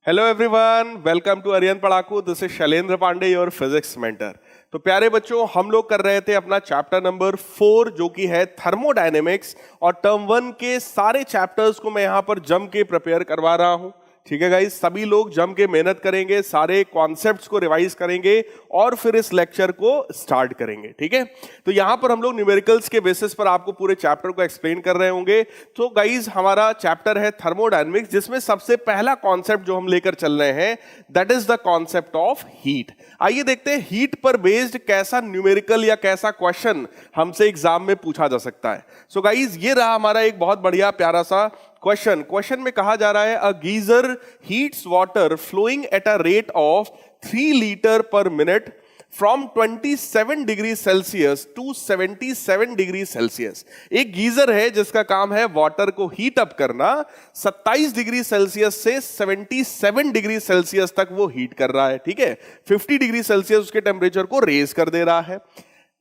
Hello everyone, welcome to Aryan Padhaku. This is Shailendra Pandey, your physics mentor. तो प्यारे बच्चों, हम लोग कर रहे थे अपना चैप्टर नंबर 4 जो कि है थर्मोडायनेमिक्स, और टर्म 1 के सारे चैप्टर्स को मैं यहां पर जम के प्रिपेयर करवा रहा हूं। ठीक है गाइस, सभी लोग जम के मेहनत करेंगे, सारे कॉन्सेप्ट्स को रिवाइज करेंगे और फिर इस लेक्चर को स्टार्ट करेंगे। ठीक है, तो यहां पर हम लोग न्यूमेरिकल्स के बेसिस पर आपको पूरे चैप्टर को एक्सप्लेन कर रहे होंगे। तो गाइस, हमारा चैप्टर है थर्मोडायनेमिक्स, जिसमें सबसे पहला कॉन्सेप्ट जो हम लेकर चल रहे हैं that is the concept of heat. आइए देखते हैं हीट पर बेस्ड कैसा न्यूमेरिकल या कैसा क्वेश्चन हमसे एग्जाम में पूछा जा सकता है। सो गाइस, ये रहा हमारा एक बहुत बढ़िया प्यारा सा क्वेश्चन में कहा जा रहा है a geyser heats water flowing at a rate of 3 litre per minute from 27 degree Celsius to 77 degree Celsius. एक गीजर है जिसका काम है वाटर को हीट अप करना, 27 डिग्री सेल्सियस से 77 डिग्री सेल्सियस तक वो हीट कर रहा है। ठीक है, 50 डिग्री सेल्सियस उसके टेम्परेचर को रेज कर दे रहा है।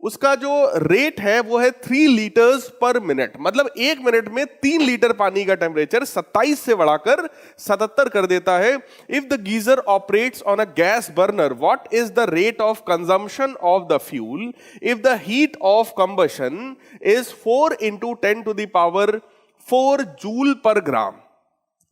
उसका जो रेट है वो है 3 लीटर्स पर मिनट, मतलब 1 मिनट में 3 लीटर पानी का टेम्परेचर 27 से बढ़ाकर 77 कर देता है। If the geyser operates on a gas burner, what is the rate of consumption of the fuel if the heat of combustion is 4 into 10 to the power 4 joule per gram.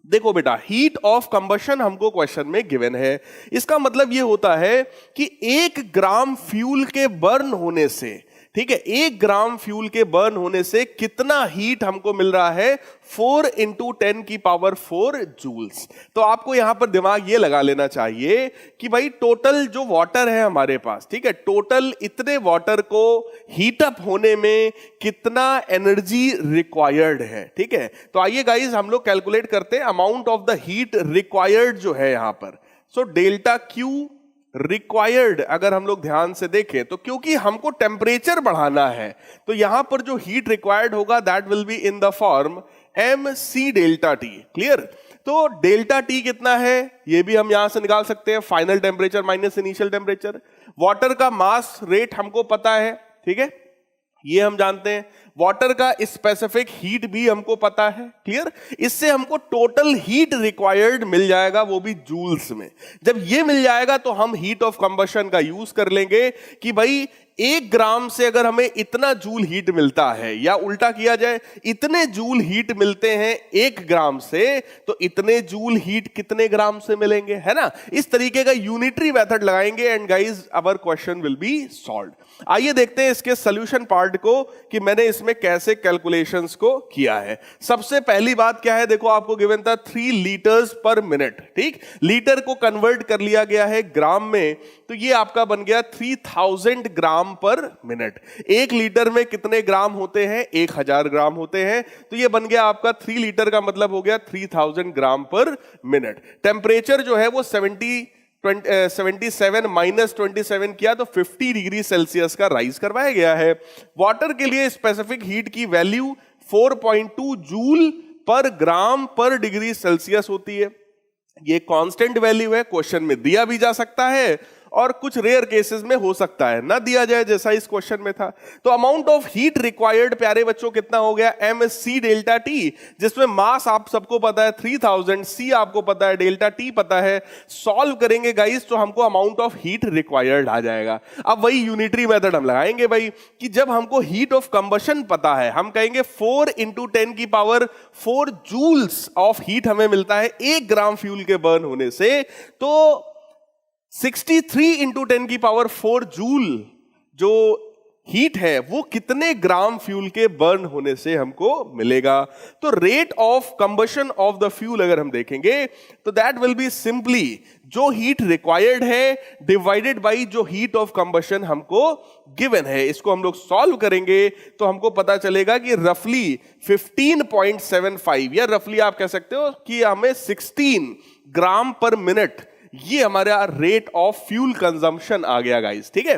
देखो बेटा, heat of combustion हमको question में given है। इसका मतलब यह होता है कि 1 ग्राम फ्यूल के बर्न होने से, ठीक है, 1 ग्राम फ्यूल के बर्न होने से कितना हीट हमको मिल रहा है, 4 इंटू 10 की पावर 4 जूल्स। तो आपको यहां पर दिमाग ये लगा लेना चाहिए कि भाई टोटल जो वाटर है हमारे पास, ठीक है, टोटल इतने वाटर को हीटअप होने में कितना एनर्जी रिक्वायर्ड है। ठीक है, तो आइए गाइस हम लोग कैलकुलेट करते हैं amount of the heat required जो है यहां पर। सो डेल्टा क्यू रिक्वायर्ड अगर हम लोग ध्यान से देखें तो, क्योंकि हमको टेम्परेचर बढ़ाना है, तो यहां पर जो हीट रिक्वायर्ड होगा that will be in the form mc delta T. Clear? तो डेल्टा टी कितना है ये भी हम यहां से निकाल सकते हैं, final temperature minus initial temperature. Water का मास रेट हमको पता है, ठीक है, ये हम जानते हैं। वाटर का स्पेसिफिक हीट भी हमको पता है। क्लियर? इससे हमको टोटल हीट रिक्वायर्ड मिल जाएगा, वो भी जूल्स में। जब ये मिल जाएगा तो हम हीट ऑफ कंबशन का यूज कर लेंगे कि भाई 1 ग्राम से अगर हमें इतना जूल हीट मिलता है, या उल्टा किया जाए इतने जूल हीट मिलते हैं 1 ग्राम से, तो इतने जूल हीट कितने ग्राम से मिलेंगे, है ना। इस तरीके का यूनिटरी मेथड लगाएंगे and guys our question will be solved. आइए देखते हैं इसके सॉल्यूशन पार्ट को कि मैंने इसमें कैसे कैलकुलेशंस को किया है। सबसे पहली बात क्या है, देखो आपको गिवन था 3 लीटर्स पर मिनट। ठीक, लीटर को कन्वर्ट कर लिया गया है ग्राम में, तो ये आपका बन गया 3000 ग्राम पर मिनट। 1 लीटर में कितने ग्राम होते हैं, 1000 ग्राम होते हैं, तो ये बन गया आपका 3 लीटर का मतलब हो गया 3000 ग्राम पर मिनट। टेम्परेचर जो है वो 77 माइनस 27 किया तो 50 डिग्री सेल्सियस का राइज करवाया गया है। वाटर के लिए स्पेसिफिक हीट की वैल्यू 4.2 जूल पर ग्राम पर डिग्री सेल्सियस होती है। ये कांस्टेंट वैल्यू है, क्वेश्चन में दिया भी जा सकता है और कुछ रेयर केसेस में हो सकता है ना दिया जाए, जैसा इस क्वेश्चन में था। तो अमाउंट ऑफ हीट रिक्वायर्ड प्यारे बच्चों कितना हो गया, mc डेल्टा टी, जिसमें मास आप सबको पता है 3000, सी आपको पता है, डेल्टा टी पता है। सॉल्व करेंगे गाइस तो हमको अमाउंट ऑफ हीट रिक्वायर्ड आ जाएगा। अब वही यूनिटरी मेथड हम लगाएंगे भाई कि जब हमको हीट ऑफ कंबशन पता है, हम कहेंगे 4 इंटू 10 की पावर 4 जूल्स ऑफ हीट हमें मिलता है 1 ग्राम फ्यूल के बर्न होने से, तो 63 इंटू 10 की पावर 4 जूल जो हीट है वो कितने ग्राम फ्यूल के बर्न होने से हमको मिलेगा। तो rate of combustion of the fuel अगर हम देखेंगे तो दैट विल बी सिंपली जो हीट रिक्वायर्ड है डिवाइडेड बाय जो हीट ऑफ कंबशन हमको गिवन है। इसको हम लोग सॉल्व करेंगे तो हमको पता चलेगा कि रफली 15.75 या रफली आप कह सकते हो कि हमें 16 ग्राम पर मिनट, ये हमारा रेट ऑफ फ्यूल कंजम्पशन आ गया गाइस। ठीक है,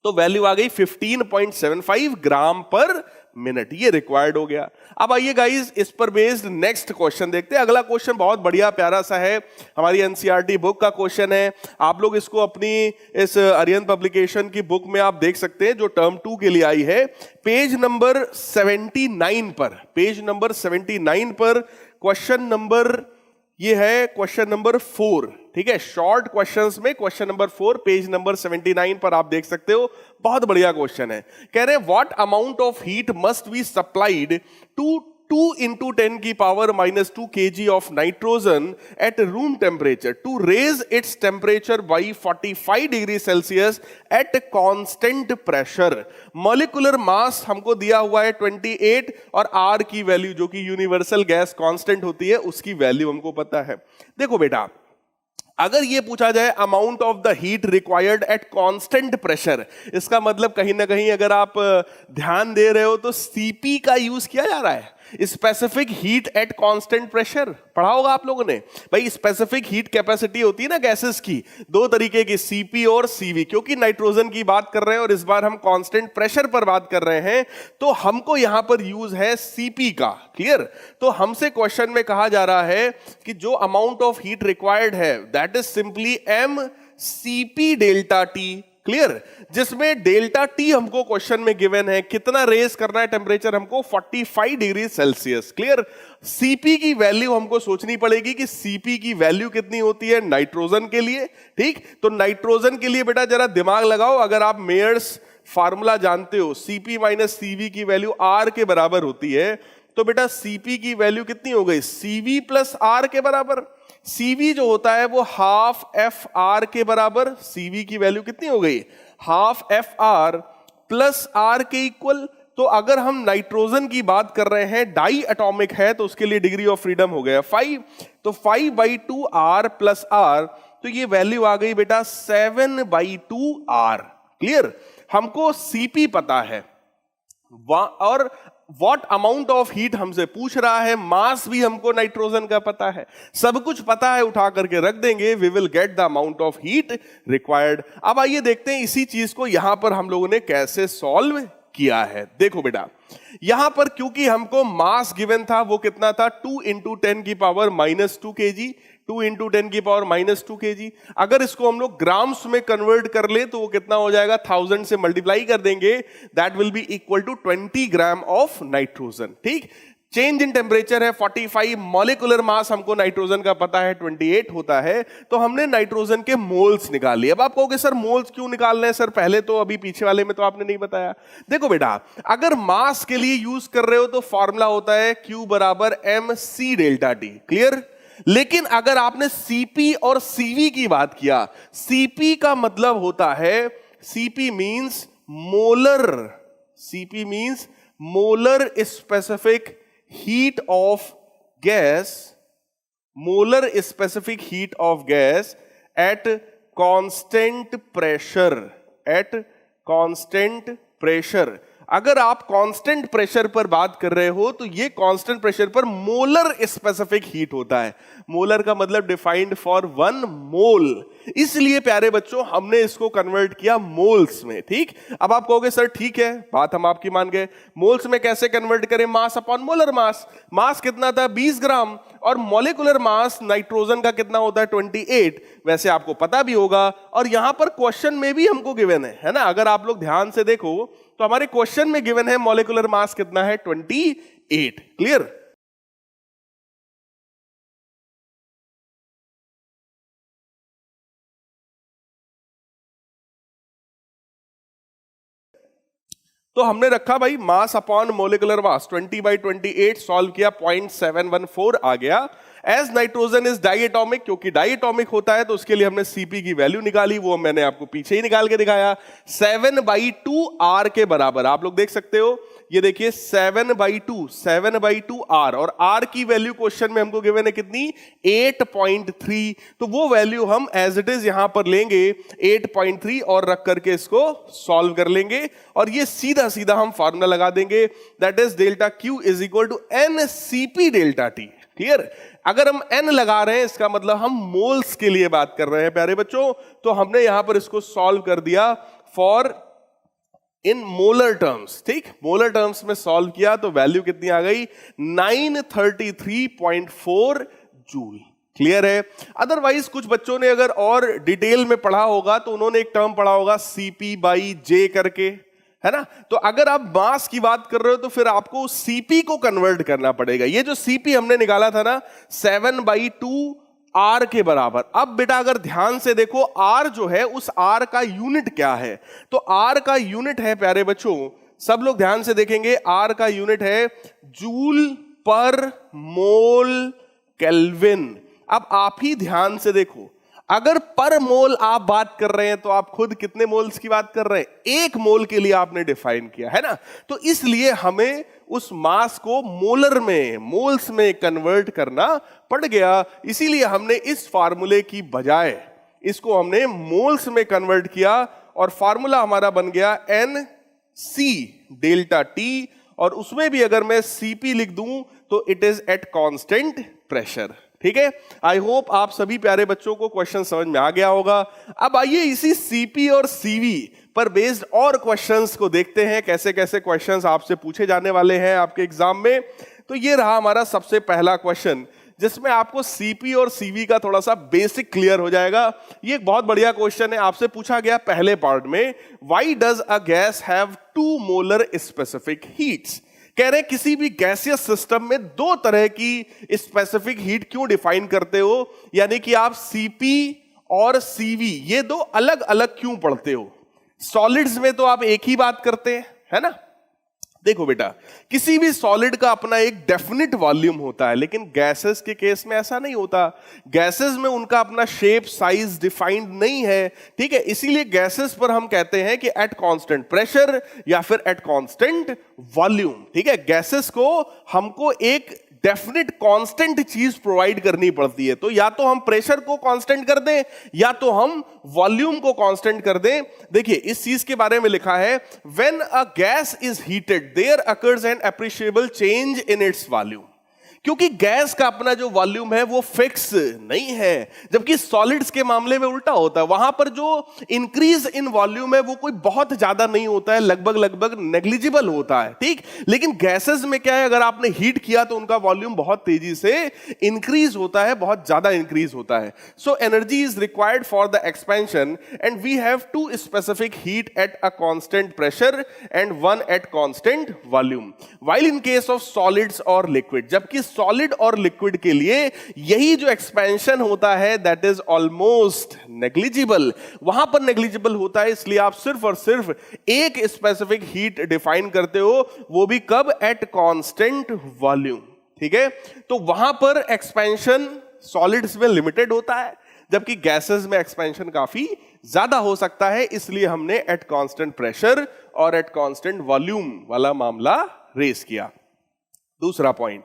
तो वैल्यू आ गई 15.75 ग्राम पर मिनट, ये रिक्वायर्ड हो गया। अब आइए गाइस इस पर बेस्ड नेक्स्ट क्वेश्चन देखते हैं। अगला क्वेश्चन बहुत बढ़िया प्यारा सा है, हमारी एनसीईआरटी बुक का क्वेश्चन है। आप लोग इसको अपनी इस आर्यन पब्लिकेशन की बुक में आप देख सकते हैं जो टर्म 2 के लिए आई है। पेज नंबर 79 पर, पेज नंबर 79 पर क्वेश्चन नंबर ये है क्वेश्चन नंबर 4, ठीक है। शॉर्ट क्वेश्चंस में क्वेश्चन नंबर 4 पेज नंबर 79 पर आप देख सकते हो। बहुत बढ़िया क्वेश्चन है। कह रहे हैं what amount of heat must be supplied to 2 into 10 की power -2 kg of nitrogen at room temperature to raise its temperature by 45 degree Celsius at constant pressure। Molecular mass हमको दिया हुआ है 28 और R की वैल्यू जो कि यूनिवर्सल गैस कांस्टेंट होती है उसकी वैल्यू हमको पता है। देखो बेटा, अगर ये पूछा जाए amount of the heat required at constant pressure, इसका मतलब कहीं ना कहीं अगर आप ध्यान दे रहे हो तो सीपी का यूज किया जा रहा है, specific heat at constant pressure. पढ़ा होगा आप लोगों ने भाई, स्पेसिफिक हीट कैपेसिटी होती है ना गैसेस की, दो तरीके की, सीपी और सीवी। क्योंकि नाइट्रोजन की बात कर रहे हैं और इस बार हम कांस्टेंट प्रेशर पर बात कर रहे हैं, तो हमको यहां पर यूज है सीपी का। क्लियर? तो हमसे क्वेश्चन में कहा जा रहा है कि जो अमाउंट ऑफ हीट रिक्वायर्ड है that is simply M CP delta T. Clear? जिसमें डेल्टा टी हमको क्वेश्चन में गिवन है, कितना रेज करना है टेम्परेचर हमको 45 डिग्री सेल्सियस। क्लियर? सीपी की वैल्यू हमको सोचनी पड़ेगी कि सीपी की वैल्यू कितनी होती है नाइट्रोजन के लिए। ठीक, तो नाइट्रोजन के लिए बेटा जरा दिमाग लगाओ, अगर आप मेयर्स फार्मूला जानते हो, सीपी माइनस सीवी की वैल्यू आर के बराबर होती है, तो बेटा सीपी की वैल्यू कितनी हो गई, सीवी प्लस आर के बराबर। सीवी जो होता है वो हाफ एफ आर के बराबर, सीवी की वैल्यू कितनी हो गई, half F R plus R के इक्वल। तो अगर हम नाइट्रोजन की बात कर रहे हैं, डाई एटॉमिक है, तो उसके लिए डिग्री ऑफ फ्रीडम हो गया 5, तो 5/2 आर प्लस आर, तो ये वैल्यू आ गई बेटा 7/2 आर। क्लियर? हमको सीपी पता है और व्हाट अमाउंट ऑफ हीट हमसे पूछ रहा है, मास भी हमको नाइट्रोजन का पता है, सब कुछ पता है, उठा करके रख देंगे, we will get the amount of heat required. अब आइए देखते हैं इसी चीज को यहां पर हम लोगों ने कैसे सॉल्व किया है। देखो बेटा, यहां पर क्योंकि हमको मास गिवन था वो कितना था, 2 into 10 की पावर -2 kg, 2 into 10 की पावर -2 kg। अगर इसको हम लोग ग्राम्स में कन्वर्ट कर ले तो वो कितना हो जाएगा, 1000 से मल्टीप्लाई कर देंगे, that will be equal to 20 gram of nitrogen. ठीक, चेंज इन टेम्परेचर है 45, मॉलिक्यूलर मास हमको नाइट्रोजन का पता है 28 होता है, तो हमने नाइट्रोजन के मोल्स निकाल लिए। अब आप कहोगे सर मोल्स क्यों निकाल रहे हैं सर, पहले तो अभी पीछे वाले में तो आपने नहीं बताया। देखो बेटा, अगर मास के लिए यूज कर रहे हो तो फॉर्मूला होता है Q बराबर mc डेल्टा टी। क्लियर? लेकिन अगर आपने सीपी और सीवी की बात किया, सीपी का मतलब होता है, CP means molar, CP means molar specific heat of gas, molar specific heat of gas at constant pressure, at constant pressure। अगर आप कांस्टेंट प्रेशर पर बात कर रहे हो तो ये कांस्टेंट प्रेशर पर मोलर स्पेसिफिक हीट होता है। मोलर का मतलब डिफाइंड फॉर 1 मोल, इसलिए प्यारे बच्चों हमने इसको कन्वर्ट किया मोल्स में। ठीक, अब आप कहोगे सर ठीक है, बात हम आपकी मान गए, मोल्स में कैसे कन्वर्ट करें, मास अपॉन मोलर मास। मास कितना था 20 ग्राम और मॉलिक्यूलर मास नाइट्रोजन का कितना होता है 28, वैसे आपको पता भी होगा और यहां पर क्वेश्चन में भी हमको गिवन है ना। अगर आप लोग ध्यान से देखो तो हमारे क्वेश्चन में गिवन है मॉलिक्यूलर मास कितना है 28। क्लियर? तो हमने रखा भाई mass upon molecular mass 20/28, solve किया 0.714 आ गया। एज नाइट्रोजन इज डाइएटॉमिक, क्योंकि डाइएटॉमिक होता है तो उसके लिए हमने सीपी की वैल्यू निकाली, वो मैंने आपको पीछे ही निकाल के दिखाया, 7/2 आर के बराबर। आप लोग देख सकते हो, ये देखिए 7/2 आर, और आर की वैल्यू क्वेश्चन में हमको गिवन है कितनी, 8.3। तो वो वैल्यू हम एज इट इज यहां पर लेंगे 8.3 और रख करके इसको सॉल्व कर लेंगे और ये सीधा सीधा हम फार्मूला लगा देंगे, that is delta Q is equal to N CP delta T. Clear? अगर हम n लगा रहे हैं इसका मतलब हम मोल्स के लिए बात कर रहे हैं प्यारे बच्चों, तो हमने यहां पर इसको सॉल्व कर दिया फॉर इन मोलर टर्म्स। ठीक, मोलर टर्म्स में सॉल्व किया तो वैल्यू कितनी आ गई, 933.4 जूल। क्लियर है? अदरवाइज कुछ बच्चों ने अगर और डिटेल में पढ़ा होगा तो उन्होंने एक टर्म पढ़ा होगा CP/J करके, है ना। तो अगर आप मास की बात कर रहे हो तो फिर आपको सीपी को कन्वर्ट करना पड़ेगा। ये जो सीपी हमने निकाला था ना 7/2 आर के बराबर। अब बेटा अगर ध्यान से देखो आर जो है उस आर का यूनिट क्या है, तो आर का यूनिट है प्यारे बच्चों, सब लोग ध्यान से देखेंगे, आर का यूनिट है जूल पर मोल केल्विन। अब आप ही ध्यान से देखो, अगर पर मोल आप बात कर रहे हैं तो आप खुद कितने मोल्स की बात कर रहे हैं, 1 मोल के लिए आपने डिफाइन किया है ना। तो इसलिए हमें उस मास को मोलर में, मोल्स में कन्वर्ट करना पड़ गया। इसीलिए हमने इस फार्मूले की बजाय इसको हमने मोल्स में कन्वर्ट किया और फार्मूला हमारा बन गया NC डेल्टा T, और उसमें भी अगर मैं CP लिख दूं तो it is eight constant pressure. ठीक है, आई होप आप सभी प्यारे बच्चों को क्वेश्चन समझ में आ गया होगा। अब आइए इसी CP और CV पर बेस्ड और क्वेश्चंस को देखते हैं, कैसे कैसे क्वेश्चंस आपसे पूछे जाने वाले हैं आपके एग्जाम में। तो ये रहा हमारा सबसे पहला क्वेश्चन, जिसमें आपको CP और CV का थोड़ा सा बेसिक क्लियर हो जाएगा। ये एक बहुत बढ़िया क्वेश्चन है, आपसे पूछा गया पहले पार्ट में, why does a guys have 2 molar specific heats. कह रहे किसी भी गैसियस सिस्टम में 2 तरह की स्पेसिफिक हीट क्यों डिफाइन करते हो, यानी कि आप CP और CV ये 2 अलग अलग क्यों पढ़ते हो। सॉलिड्स में तो आप एक ही बात करते हैं, है ना। देखो बेटा, किसी भी सॉलिड का अपना एक डेफिनेट वॉल्यूम होता है, लेकिन गैसेस के केस में ऐसा नहीं होता। गैसेस में उनका अपना शेप साइज डिफाइंड नहीं है, ठीक है। इसीलिए गैसेस पर हम कहते हैं कि एट कांस्टेंट प्रेशर या फिर एट कांस्टेंट वॉल्यूम, ठीक है। गैसेस को हमको एक डेफिनेट कांस्टेंट चीज प्रोवाइड करनी पड़ती है, तो या तो हम प्रेशर को कांस्टेंट कर दें या तो हम वॉल्यूम को कांस्टेंट कर दें। देखिए इस चीज के बारे में लिखा है, when a gas is heated there occurs an appreciable change in its volume. क्योंकि गैस का अपना जो वॉल्यूम है वो फिक्स नहीं है, जबकि सॉलिड्स के मामले में उल्टा होता है। वहां पर जो इंक्रीज इन वॉल्यूम है वो कोई बहुत ज्यादा नहीं होता है, लगभग नेग्लिजिबल होता है, ठीक। लेकिन गैसेस में क्या है, अगर आपने हीट किया तो उनका वॉल्यूम बहुत तेजी से इंक्रीज होता है, बहुत ज्यादा इंक्रीज होता है। So energy is required for the expansion and we have 2 specific heat at a constant pressure and 1 at constant volume, while in case of solids और लिक्विड, जबकि सॉलिड और लिक्विड के लिए यही जो एक्सपेंशन होता है दैट इज ऑलमोस्ट नेग्लिजिबल, वहां पर नेग्लिजिबल होता है। इसलिए आप सिर्फ और सिर्फ एक स्पेसिफिक हीट डिफाइन करते हो, वो भी कब, एट कांस्टेंट वॉल्यूम, ठीक है। तो वहां पर एक्सपेंशन सॉलिड्स में लिमिटेड होता है, जबकि गैसेस में एक्सपेंशन काफी ज्यादा हो सकता है। इसलिए हमने एट कांस्टेंट प्रेशर और एट कांस्टेंट वॉल्यूम वाला मामला रेस किया। दूसरा point,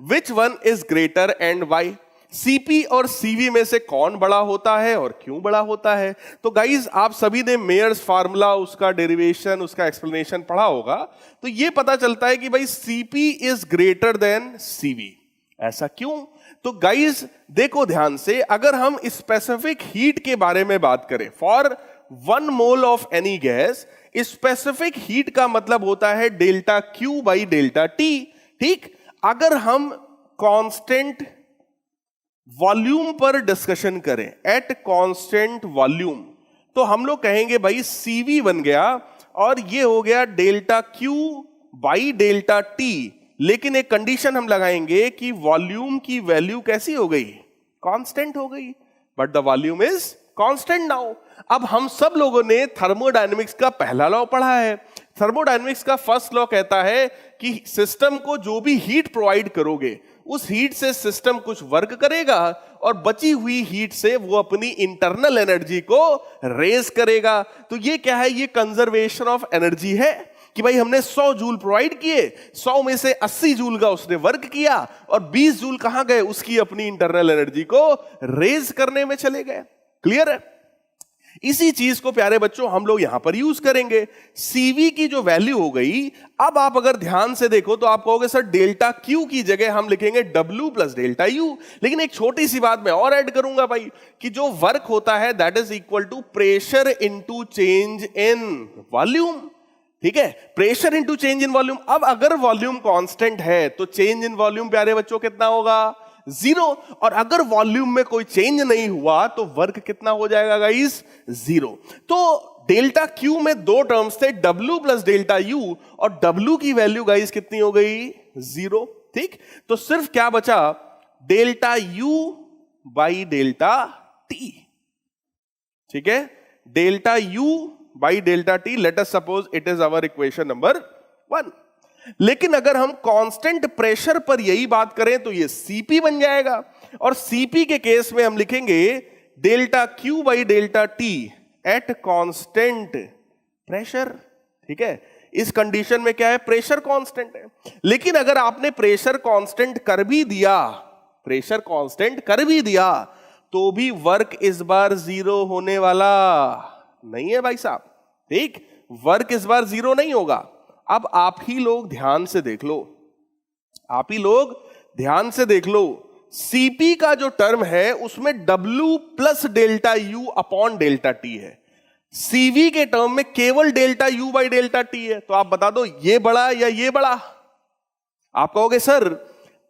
Which one is greater and why? CP और CV में से कौन बड़ा होता है और क्यों बड़ा होता है। तो गाइज आप सभी ने मेयर्स फार्मूला, उसका डेरिवेशन, उसका एक्सप्लेनेशन पढ़ा होगा, तो ये पता चलता है कि भाई CP is greater than CV। ऐसा क्यों? तो गाइज देखो ध्यान से, अगर हम स्पेसिफिक हीट के बारे में बात करें, for 1 mole of any gas, specific heat का मतलब होता है delta Q by delta T, ठीक। अगर हम कांस्टेंट वॉल्यूम पर डिस्कशन करें, एट कांस्टेंट वॉल्यूम, तो हम लोग कहेंगे भाई CV बन गया और ये हो गया delta Q by delta T, लेकिन एक कंडीशन हम लगाएंगे कि वॉल्यूम की वैल्यू कैसी हो गई, कांस्टेंट हो गई, but the volume is constant now. अब हम सब लोगों ने थर्मोडायनेमिक्स का पहला लॉ पढ़ा है। थर्मोडायनेमिक्स का फर्स्ट लॉ कहता है कि सिस्टम को जो भी हीट प्रोवाइड करोगे, उस हीट से सिस्टम कुछ वर्क करेगा और बची हुई हीट से वो अपनी इंटरनल एनर्जी को रेज करेगा। तो ये क्या है, ये कंजर्वेशन ऑफ एनर्जी है कि भाई हमने 100 जूल प्रोवाइड किए, 100 में से 80 जूल का उसने वर्क किया और 20 जूल कहां गए, उसकी अपनी इंटरनल एनर्जी को रेज करने में चले गए। क्लियर है? इसी चीज को प्यारे बच्चों हम लोग यहां पर यूज करेंगे। CV की जो वैल्यू हो गई, अब आप अगर ध्यान से देखो तो आप कहोगे सर डेल्टा Q की जगह हम लिखेंगे W प्लस डेल्टा U, लेकिन एक छोटी सी बात मैं और ऐड करूंगा भाई, कि जो वर्क होता है that is equal to pressure into change in volume, ठीक है। Pressure into change in volume. अब अगर वॉल्यूम कांस्टेंट है तो चेंज इन वॉल्यूम प्यारे बच्चों कितना होगा, जीरो। और अगर वॉल्यूम में कोई चेंज नहीं हुआ तो वर्क कितना हो जाएगा गाइस? जीरो। तो डेल्टा क्यू में दो टर्म्स थे, W प्लस डेल्टा यू, और W की वैल्यू गाइस कितनी हो गई? जीरो। ठीक, तो सिर्फ क्या बचा? Delta U by delta T. ठीक है, delta U by delta T, let us suppose it is our equation number 1। लेकिन अगर हम कांस्टेंट प्रेशर पर यही बात करें तो ये Cp बन जाएगा, और Cp के केस में हम लिखेंगे delta Q by delta T eight constant pressure. ठीक है, इस कंडीशन में क्या है? प्रेशर कांस्टेंट है। लेकिन अगर आपने प्रेशर कांस्टेंट कर भी दिया, प्रेशर कांस्टेंट कर भी दिया, तो भी वर्क इस बार जीरो होने वाला नहीं है भाई साहब। ठीक, वर्क इस बार जीरो नहीं होगा। अब आप ही लोग ध्यान से देख लो, आप ही लोग ध्यान से देख लो, Cp का जो टर्म है उसमें W plus delta you upon delta T है। Cv के टर्म में केवल delta U by delta T है। तो आप बता दो ये बड़ा या ये बड़ा? आप कहोगे सर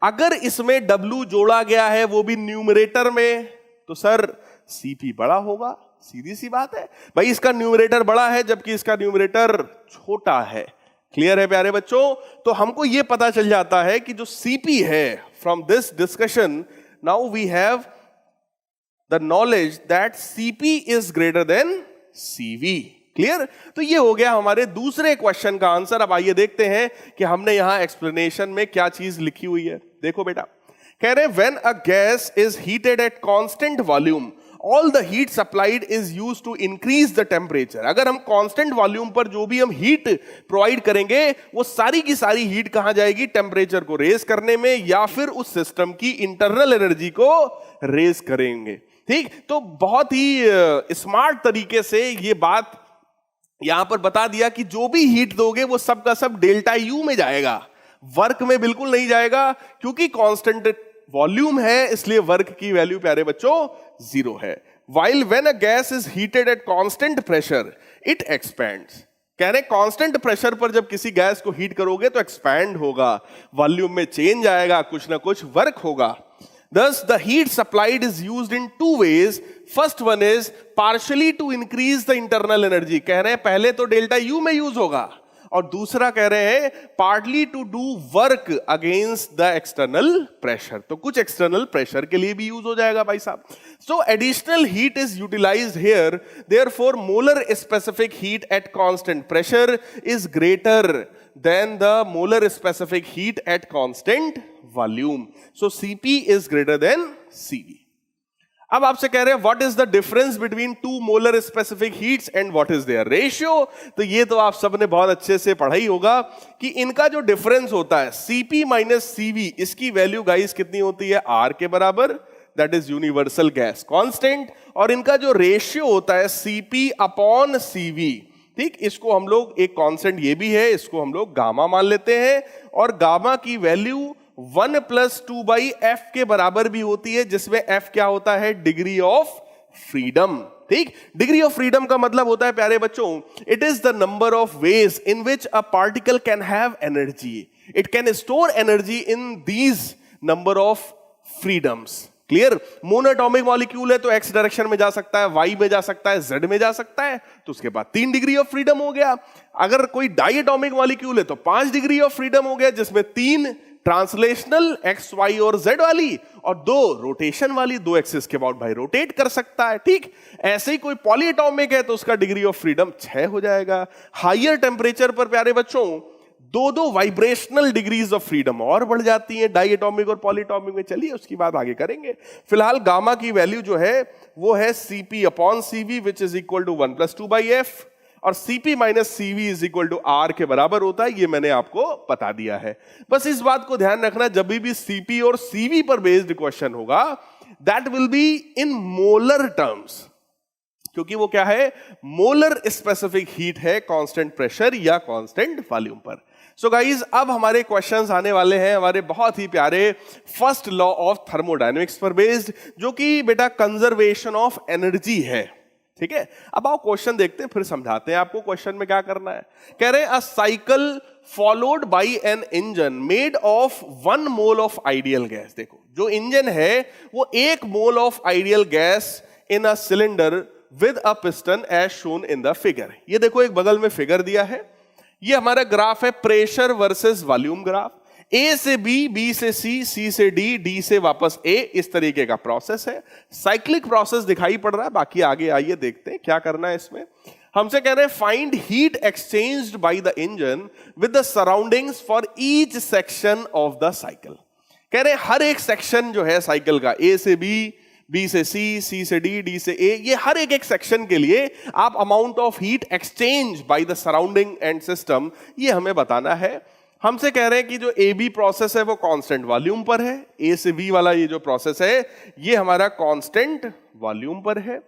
अगर इसमें W जोड़ा गया है वो भी न्यूमरेटर में, तो सर Cp बड़ा होगा। सीधी सी बात है भाई, इसका न्यूमरेटर बड़ा है जबकि इसका न्यूमरेटर छोटा है। क्लियर है प्यारे बच्चों? तो हमको यह पता चल जाता है कि जो Cp है, from this discussion now we have the knowledge that Cp is greater than Cv। Clear? तो ये हो गया हमारे दूसरे क्वेश्चन का आंसर। अब आइए देखते हैं कि हमने यहां एक्सप्लेनेशन में क्या चीज लिखी हुई है। देखो बेटा, कह रहे हैं when a gas is heated eight constant volume all the heat supplied is used to increase the temperature। अगर हम कांस्टेंट वॉल्यूम पर जो भी हम हीट प्रोवाइड करेंगे वो सारी की सारी हीट कहां जाएगी? टेम्परेचर को रेज करने में, या फिर उस सिस्टम की इंटरनल एनर्जी को रेज करेंगे। ठीक, तो बहुत ही स्मार्ट तरीके से ये बात यहां पर बता दिया कि जो भी हीट दोगे वो सब का सब डेल्टा यू में जाएगा, वर्क में बिल्कुल नहीं जाएगा, क्योंकि कांस्टेंट वॉल्यूम है इसलिए वर्क की वैल्यू प्यारे बच्चों जीरो है। While when a gas is heated at constant pressure, it expands। कह रहे कांस्टेंट प्रेशर पर जब किसी गैस को हीट करोगे तो एक्सपैंड होगा, वॉल्यूम में चेंज आएगा, कुछ ना कुछ वर्क होगा। Thus the heat supplied is used in two ways। First one is partially to increase the internal energy। कह रहे हैं पहले तो डेल्टा यू में यूज होगा, और दूसरा कह रहे हैं partly to do work against the external pressure. तो कुछ एक्सटर्नल प्रेशर के लिए भी यूज हो जाएगा भाई साहब। So additional heat is utilised here, therefore molar specific heat at constant pressure is greater than the molar specific heat at constant volume. So Cp is greater than Cv। अब आपसे कह रहे हैं what is the difference between two molar specific heats and what is their ratio. तो ये तो आप सबने बहुत अच्छे से पढ़ा ही होगा कि इनका जो डिफरेंस होता है Cp माइनस Cv, इसकी वैल्यू गाइस कितनी होती है? R के बराबर, that is universal gas constant. और इनका जो रेशियो होता है Cp अपॉन Cv। ठीक, इसको हम लोग एक कांस्टेंट ये भी है, इसको हम लोग गामा मान लेते हैं, और गामा की वैल्यू 1 प्लस 2 बाई एफ के बराबर भी होती है, जिसमें एफ क्या होता है? Degree of freedom. ठीक, डिग्री ऑफ फ्रीडम का मतलब होता है प्यारे बच्चों, it is the number of ways in which a particle can have energy. It can store energy in these number of freedoms. Clear? Monoatomic molecule है तो x direction में जा सकता है, वाई में जा सकता है, जेड में जा सकता है, तो उसके बाद 3 डिग्री ऑफ फ्रीडम हो गया। अगर कोई डाइएटॉमिक मॉलिक्यूल है तो 5 डिग्री ऑफ फ्रीडम हो गया, जिसमें 3 ट्रांसलेशनल एक्स वाई और जेड वाली, और 2 रोटेशन वाली, 2 एक्सिस के अबाउट भाई रोटेट कर सकता है। ठीक, ऐसे ही कोई पॉलीएटॉमिक है तो उसका डिग्री ऑफ फ्रीडम 6 हो जाएगा। हायर टेम्परेचर पर प्यारे बच्चों 2 वाइब्रेशनल डिग्रीज ऑफ फ्रीडम और बढ़ जाती हैं डाइएटॉमिक और पॉलीएटॉमिक में। चलिए उसकी बात आगे करेंगे। फिलहाल गामा की वैल्यू जो है वो है Cp upon Cv which is equal to 1 plus 2 by F, और Cp minus Cv is equal to R के बराबर होता है। ये मैंने आपको बता दिया है। बस इस बात को ध्यान रखना, जब भी Cp और Cv पर बेस्ड क्वेश्चन होगा that will be in molar terms, क्योंकि वो क्या है? मोलर स्पेसिफिक हीट है कांस्टेंट प्रेशर या कांस्टेंट वॉल्यूम पर। सो गाइज, अब हमारे क्वेश्चंस आने वाले हैं हमारे बहुत ही प्यारे फर्स्ट लॉ ऑफ थर्मोडायनेमिक्स पर बेस्ड, जो कि बेटा कंजर्वेशन ऑफ एनर्जी है। ठीक है, अब आओ क्वेश्चन देखते हैं, फिर समझाते हैं आपको क्वेश्चन में क्या करना है। कह रहे हैं a cycle followed by an engine made of 1 mole of ideal gas. देखो जो इंजन है वो 1 mole of ideal gas in a cylinder with a piston as shown in the figure. ये देखो एक बगल में फिगर दिया है, ये हमारा ग्राफ है प्रेशर वर्सेस वॉल्यूम ग्राफ। ए से बी, बी से सी, सी से डी, डी से वापस ए, इस तरीके का प्रोसेस है। साइक्लिक प्रोसेस दिखाई पड़ रहा है, बाकी आगे आइए देखते हैं क्या करना है इसमें। हमसे कह रहे हैं find heat exchanged by the engine with the surroundings for each section of the cycle. कह रहे हैं हर एक सेक्शन जो है साइकिल का, ए से बी, बी से सी, सी से डी, डी से ए, ये हर एक सेक्शन के लिए आप amount of heat exchange by the surrounding and system, ये हमें बताना है। हमसे कह रहे हैं कि जो ए बी प्रोसेस है वो कांस्टेंट वॉल्यूम पर है, ए से बी वाला ये जो प्रोसेस है ये हमारा कांस्टेंट वॉल्यूम पर है।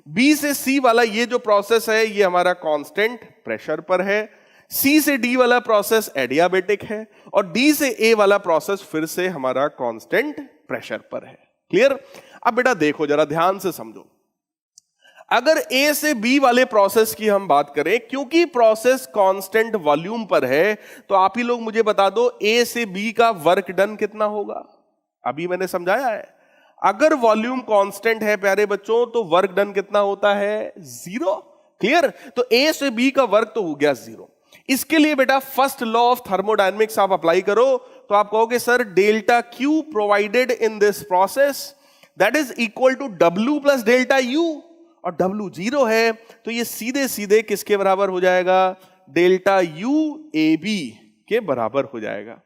बी से सी वाला ये जो प्रोसेस है ये हमारा कांस्टेंट प्रेशर पर है। सी से डी वाला प्रोसेस एडियाबेटिक है और डी से ए वाला प्रोसेस फिर से हमारा कांस्टेंट प्रेशर पर है। क्लियर? अब बेटा देखो जरा ध्यान से समझो, अगर ए से बी वाले प्रोसेस की हम बात करें, क्योंकि प्रोसेस कांस्टेंट वॉल्यूम पर है तो आप ही लोग मुझे बता दो ए से बी का वर्क डन कितना होगा। अभी मैंने समझाया है, अगर वॉल्यूम कांस्टेंट है प्यारे बच्चों तो वर्क डन कितना होता है? 0। क्लियर? तो ए से बी का वर्क तो हो गया 0। इसके लिए बेटा फर्स्ट लॉ ऑफ थर्मोडायनेमिक्स आप अप्लाई करो तो आप कहोगे sir delta Q provided in this process that is equal to W plus delta U, और W 0 है तो ये सीधे सीधे किसके बराबर हो जाएगा? डेल्टा यू ए बी के बराबर हो जाएगा।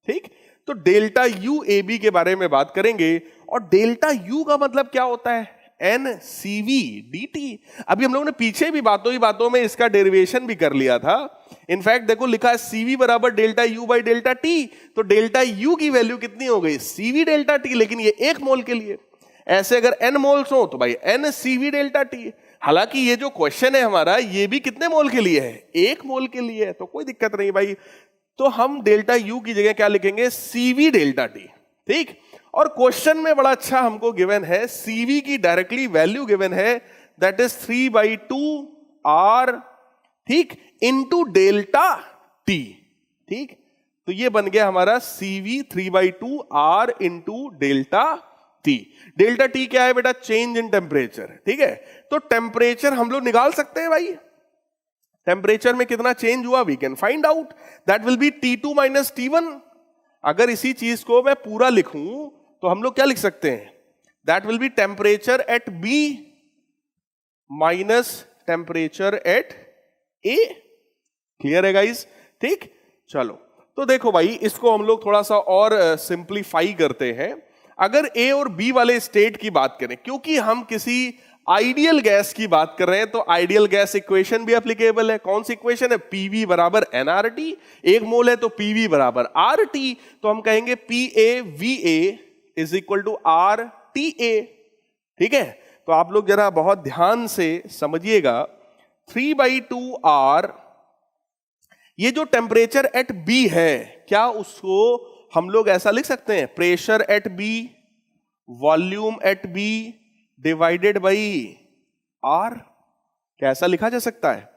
ठीक, तो डेल्टा यू ए बी के बारे में बात करेंगे और डेल्टा यू का मतलब क्या होता है? N C V D T. अभी हम लोगों ने पीछे भी बातों ही बातों में इसका डेरिवेशन भी कर लिया था। इनफैक्ट देखो लिखा है सीवी बराबर delta U by delta T, तो डेल्टा यू की वैल्यू कितनी हो गई? सीवी डेल्टा टी, लेकिन ये 1 मोल के लिए। ऐसे अगर n मोल्स हो तो भाई n CV डेल्टा टी। हालांकि ये जो क्वेश्चन है हमारा ये भी कितने मोल के लिए है? 1 मोल के लिए है, तो कोई दिक्कत नहीं भाई। तो हम डेल्टा U की जगह क्या लिखेंगे? CV delta T. ठीक, और क्वेश्चन में बड़ा अच्छा हमको गिवन है, CV की डायरेक्टली वैल्यू गिवन है, दैट इज 3/2 R, ठीक, इनटू डेल्टा टी। ठीक, तो ये बन गया हमारा CV 3/2 R into delta T. Delta T क्या है बेटा? Change in temperature. ठीक है, तो टेम्परेचर हम लोग निकाल सकते हैं भाई, टेम्परेचर में कितना चेंज हुआ we can find out, that will be T2 minus T1। अगर इसी चीज को मैं पूरा लिखूं तो हम लोग क्या लिख सकते हैं? That will be temperature at B minus temperature at A. Clear है गाइस? ठीक, चलो तो देखो भाई इसको हम लोग थोड़ा सा और सिंप्लीफाई करते हैं। अगर ए और बी वाले स्टेट की बात करें, क्योंकि हम किसी आइडियल गैस की बात कर रहे हैं तो आइडियल गैस इक्वेशन भी एप्लीकेबल है। कौन सी इक्वेशन है? पीवी बराबर एनआरटी, 1 मोल है तो पीवी बराबर आरटी, तो हम कहेंगे P A V A is equal to R T A. ठीक है, तो आप लोग जरा बहुत ध्यान से समझिएगा, 3/2 आर, ये जो टेम्परेचर एट बी है, क्या उसको हम लोग ऐसा लिख सकते हैं? Pressure at B, volume at B divided by R, क्या ऐसा लिखा जा सकता है?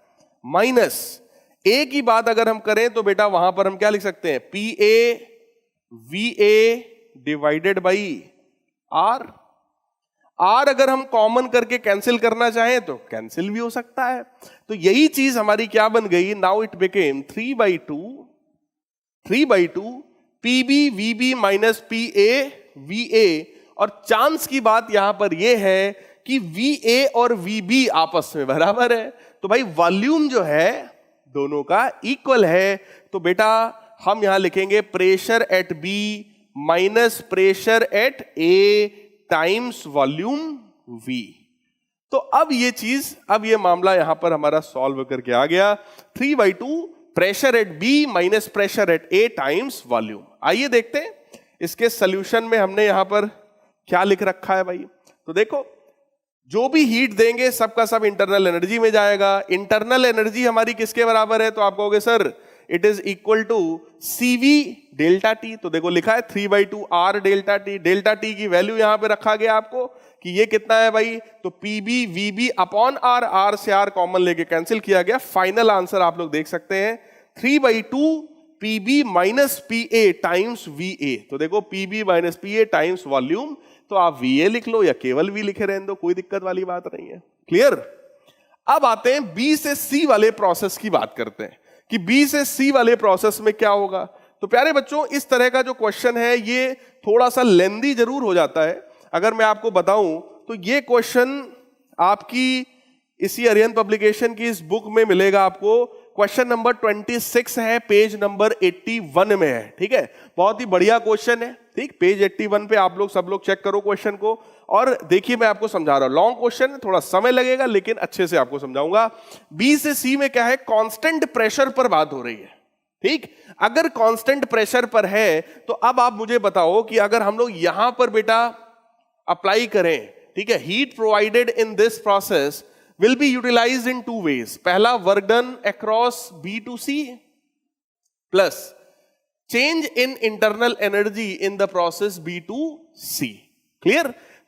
माइनस ए की बात अगर हम करें तो बेटा वहां पर हम क्या लिख सकते हैं? P A V A divided by R. R अगर हम कॉमन करके कैंसिल करना चाहें तो कैंसिल भी हो सकता है। तो यही चीज हमारी क्या बन गई? Now it became 3/2 PB VB minus P A V A, और चांस की बात यहां पर यह है कि वी ए और वी बी आपस में बराबर है, तो भाई वॉल्यूम जो है दोनों का इक्वल है। तो बेटा हम यहां लिखेंगे pressure at B minus pressure at A times volume V. तो अब ये मामला यहां पर हमारा सॉल्व करके आ गया, 3/2 pressure at B minus pressure at A times volume. आइए देखते हैं इसके सॉल्यूशन में हमने यहां पर क्या लिख रखा है भाई। तो देखो जो भी हीट देंगे सबका सब इंटरनल एनर्जी में जाएगा। इंटरनल एनर्जी हमारी किसके बराबर है? तो आप कहोगे sir it is equal to CV delta T. तो देखो लिखा है 3/2 R delta T. Delta T की वैल्यू यहां पे रखा गया आपको कि ये कितना है भाई, तो PB VB upon R, R से आर कॉमन लेके कैंसिल किया गया। फाइनल आंसर आप लोग देख सकते हैं 3/2 पीबी माइनस पीए टाइम्स वीए। तो देखो पीबी माइनस पीए टाइम्स वॉल्यूम, तो आप वीए लिख लो या केवल वी लिखे रहने दो, कोई दिक्कत वाली बात नहीं है। क्लियर। अब आते हैं बी से सी वाले प्रोसेस की बात करते हैं कि बी से सी वाले प्रोसेस में क्या होगा। तो प्यारे बच्चों, इस तरह का जो क्वेश्चन है ये थोड़ा सा लेंदी जरूर हो जाता है। अगर मैं आपको बताऊं तो ये क्वेश्चन आपकी इसी आर्यन पब्लिकेशन की इस बुक में मिलेगा आपको। क्वेश्चन नंबर 26 है, पेज नंबर 81 में है। ठीक है, बहुत ही बढ़िया क्वेश्चन है। ठीक, पेज 81 पे आप लोग सब लोग चेक करो क्वेश्चन को। और देखिए मैं आपको समझा रहा हूं, लॉन्ग क्वेश्चन है, थोड़ा समय लगेगा लेकिन अच्छे से आपको समझाऊंगा। बी से सी में क्या है, कांस्टेंट प्रेशर पर बात हो रही है। ठीक, अगर कांस्टेंट प्रेशर पर है तो अब आप मुझे बताओ कि अगर हम लोग यहां पर बेटा अप्लाई करें, ठीक है, heat provided in this process will be utilized in two ways. पहला, work done across B to C plus change in internal energy in the process B to C. Clear?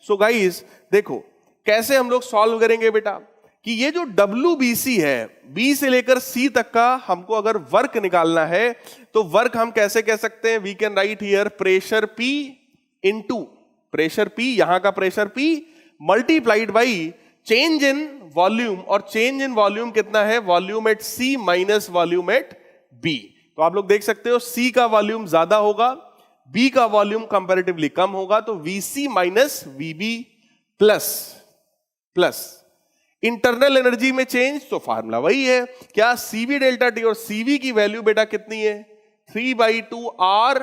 So guys, देखो कैसे हम लोग solve करेंगे बेटा कि ये जो WBC है, B से लेकर C तक का हमको अगर वर्क निकालना है तो वर्क हम कैसे कह सकते हैं, we can write here pressure P into pressure P, यहां का pressure P multiplied by change in volume, और चेंज इन वॉल्यूम कितना है, volume at C minus volume at B. तो आप लोग देख सकते हो सी का वॉल्यूम ज्यादा होगा, बी का वॉल्यूम कंपैरेटिवली कम होगा, तो VC minus VB plus plus internal energy में चेंज, तो फार्मूला वही है क्या, सीवी डेल्टा टी, और सीवी की वैल्यू बेटा कितनी है 3/2 आर।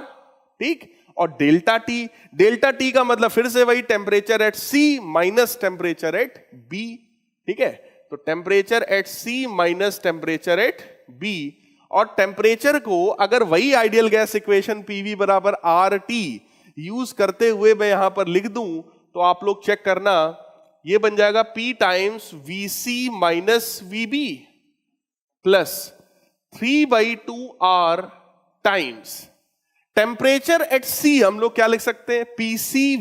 ठीक, और डेल्टा टी का मतलब फिर से वही temperature at C minus temperature at B. ठीक है, तो temperature at C minus temperature at B, और टेम्परेचर को अगर वही आइडियल गैस इक्वेशन पीवी बराबर आर टी यूज करते हुए मैं यहां पर लिख दूं तो आप लोग चेक करना, ये बन जाएगा P times V C minus VB plus 3/2 R times temperature at C. हम लोग क्या लिख सकते हैं, PC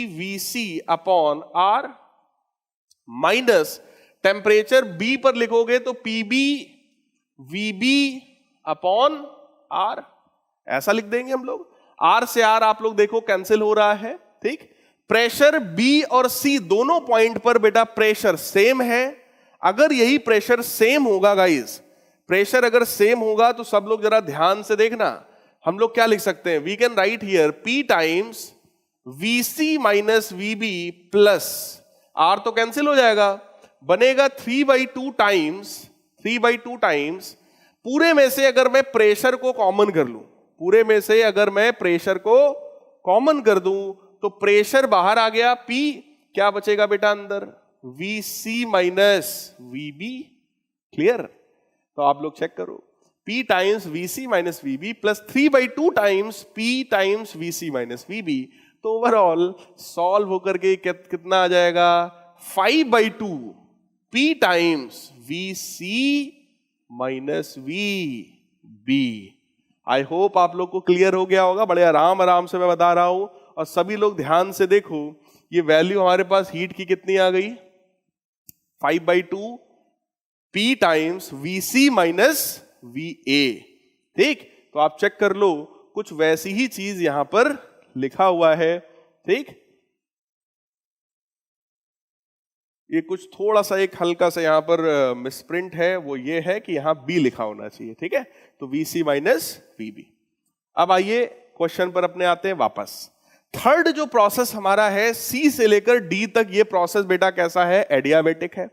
VC upon R minus temperature B पर लिखोगे तो पीबी वीबी अपॉन आर, ऐसा लिख देंगे हम लोग। आर से आर आप लोग देखो कैंसिल हो रहा है। ठीक, प्रेशर बी और सी दोनों पॉइंट पर बेटा प्रेशर सेम है। अगर यही प्रेशर सेम होगा गाइस, प्रेशर अगर सेम होगा तो सब लोग जरा ध्यान से देखना, हम लोग क्या लिख सकते हैं, we can write here P times VC minus VB plus R, तो कैंसिल हो जाएगा, बनेगा 3/2 टाइम्स पूरे में से अगर मैं प्रेशर को कॉमन कर लूं, पूरे में से अगर मैं प्रेशर को कॉमन कर दूं तो प्रेशर बाहर आ गया, पी क्या बचेगा बेटा अंदर, वीसी माइनस वीबी। क्लियर, तो आप लोग चेक करो, P times VC minus VB plus 3/2 times P times VC minus VB, तो ओवरऑल सॉल्व होकर के कितना आ जाएगा 5/2 P times VC minus VB। I hope आप लोग को क्लियर हो गया होगा, बड़े आराम से मैं बता रहा हूं। और सभी लोग ध्यान से देखो, ये वैल्यू हमारे पास हीट की कितनी आ गई 5/2 P times VC minus VA। ठीक, तो आप चेक कर लो, कुछ वैसी ही चीज यहां पर लिखा हुआ है। ठीक, ये कुछ थोड़ा सा एक हल्का सा यहां पर मिसप्रिंट है, वो ये है कि यहां B लिखा होना चाहिए। ठीक है, तो VC माइनस VB। अब आइए क्वेश्चन पर अपने आते हैं वापस। थर्ड जो प्रोसेस हमारा है C से लेकर D तक, ये प्रोसेस बेटा कैसा है, एडियाबेटिक है।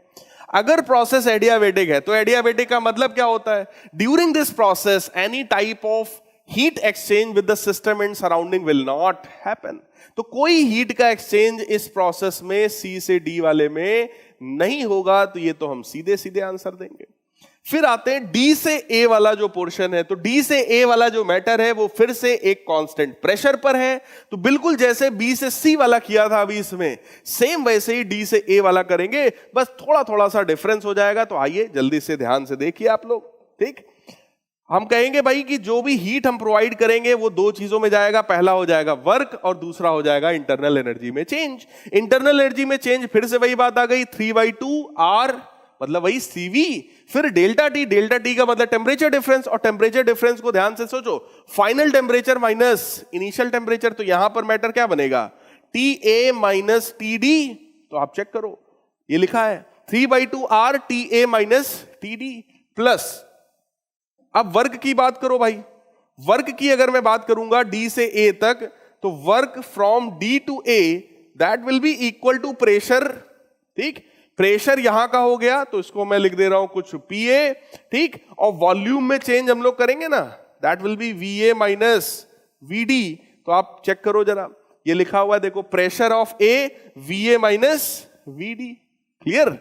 अगर प्रोसेस एडियाबेटिक है तो एडियाबेटिक का मतलब क्या होता है, during this process any type of heat exchange with the system and surrounding will not happen. तो कोई हीट का एक्सचेंज इस प्रोसेस में सी से डी वाले में नहीं होगा, तो ये तो हम सीधे सीधे आंसर देंगे। फिर आते हैं डी से ए वाला जो पोर्शन है, तो डी से ए वाला जो मैटर है वो फिर से एक कांस्टेंट प्रेशर पर है। तो बिल्कुल जैसे बी से सी वाला किया था अभी इसमें, सेम वैसे ही डी से ए वाला करेंगे, बस थोड़ा थोड़ा सा डिफरेंस हो जाएगा। तो आइए जल्दी से ध्यान से देखिए आप लोग। ठीक, हम कहेंगे भाई कि जो भी हीट हम प्रोवाइड करेंगे वो दो चीजों में जाएगा, पहला हो जाएगा वर्क और दूसरा हो जाएगा इंटरनल एनर्जी में चेंज। इंटरनल एनर्जी में चेंज फिर से वही बात आ गई, 3/2 R मतलब वही CV, फिर डेल्टा टी का मतलब टेम्परेचर डिफरेंस, और टेम्परेचर डिफरेंस को ध्यान से सोचो, final temperature minus initial temperature, तो यहां पर मैटर क्या बनेगा, TA माइनस TD। तो आप चेक करो ये लिखा है 3/2R TA minus TD plus, अब वर्क की बात करो भाई, वर्क की अगर मैं बात करूंगा D से A तक, तो work from D to A that will be equal to pressure. ठीक, प्रेशर यहां का हो गया तो इसको मैं लिख दे रहा हूं कुछ PA। ठीक, और वॉल्यूम में चेंज हम लोग करेंगे ना, that will B VA minus VD। तो आप चेक करो जरा, ये लिखा हुआ है देखो, pressure of A VA minus VD। Clear?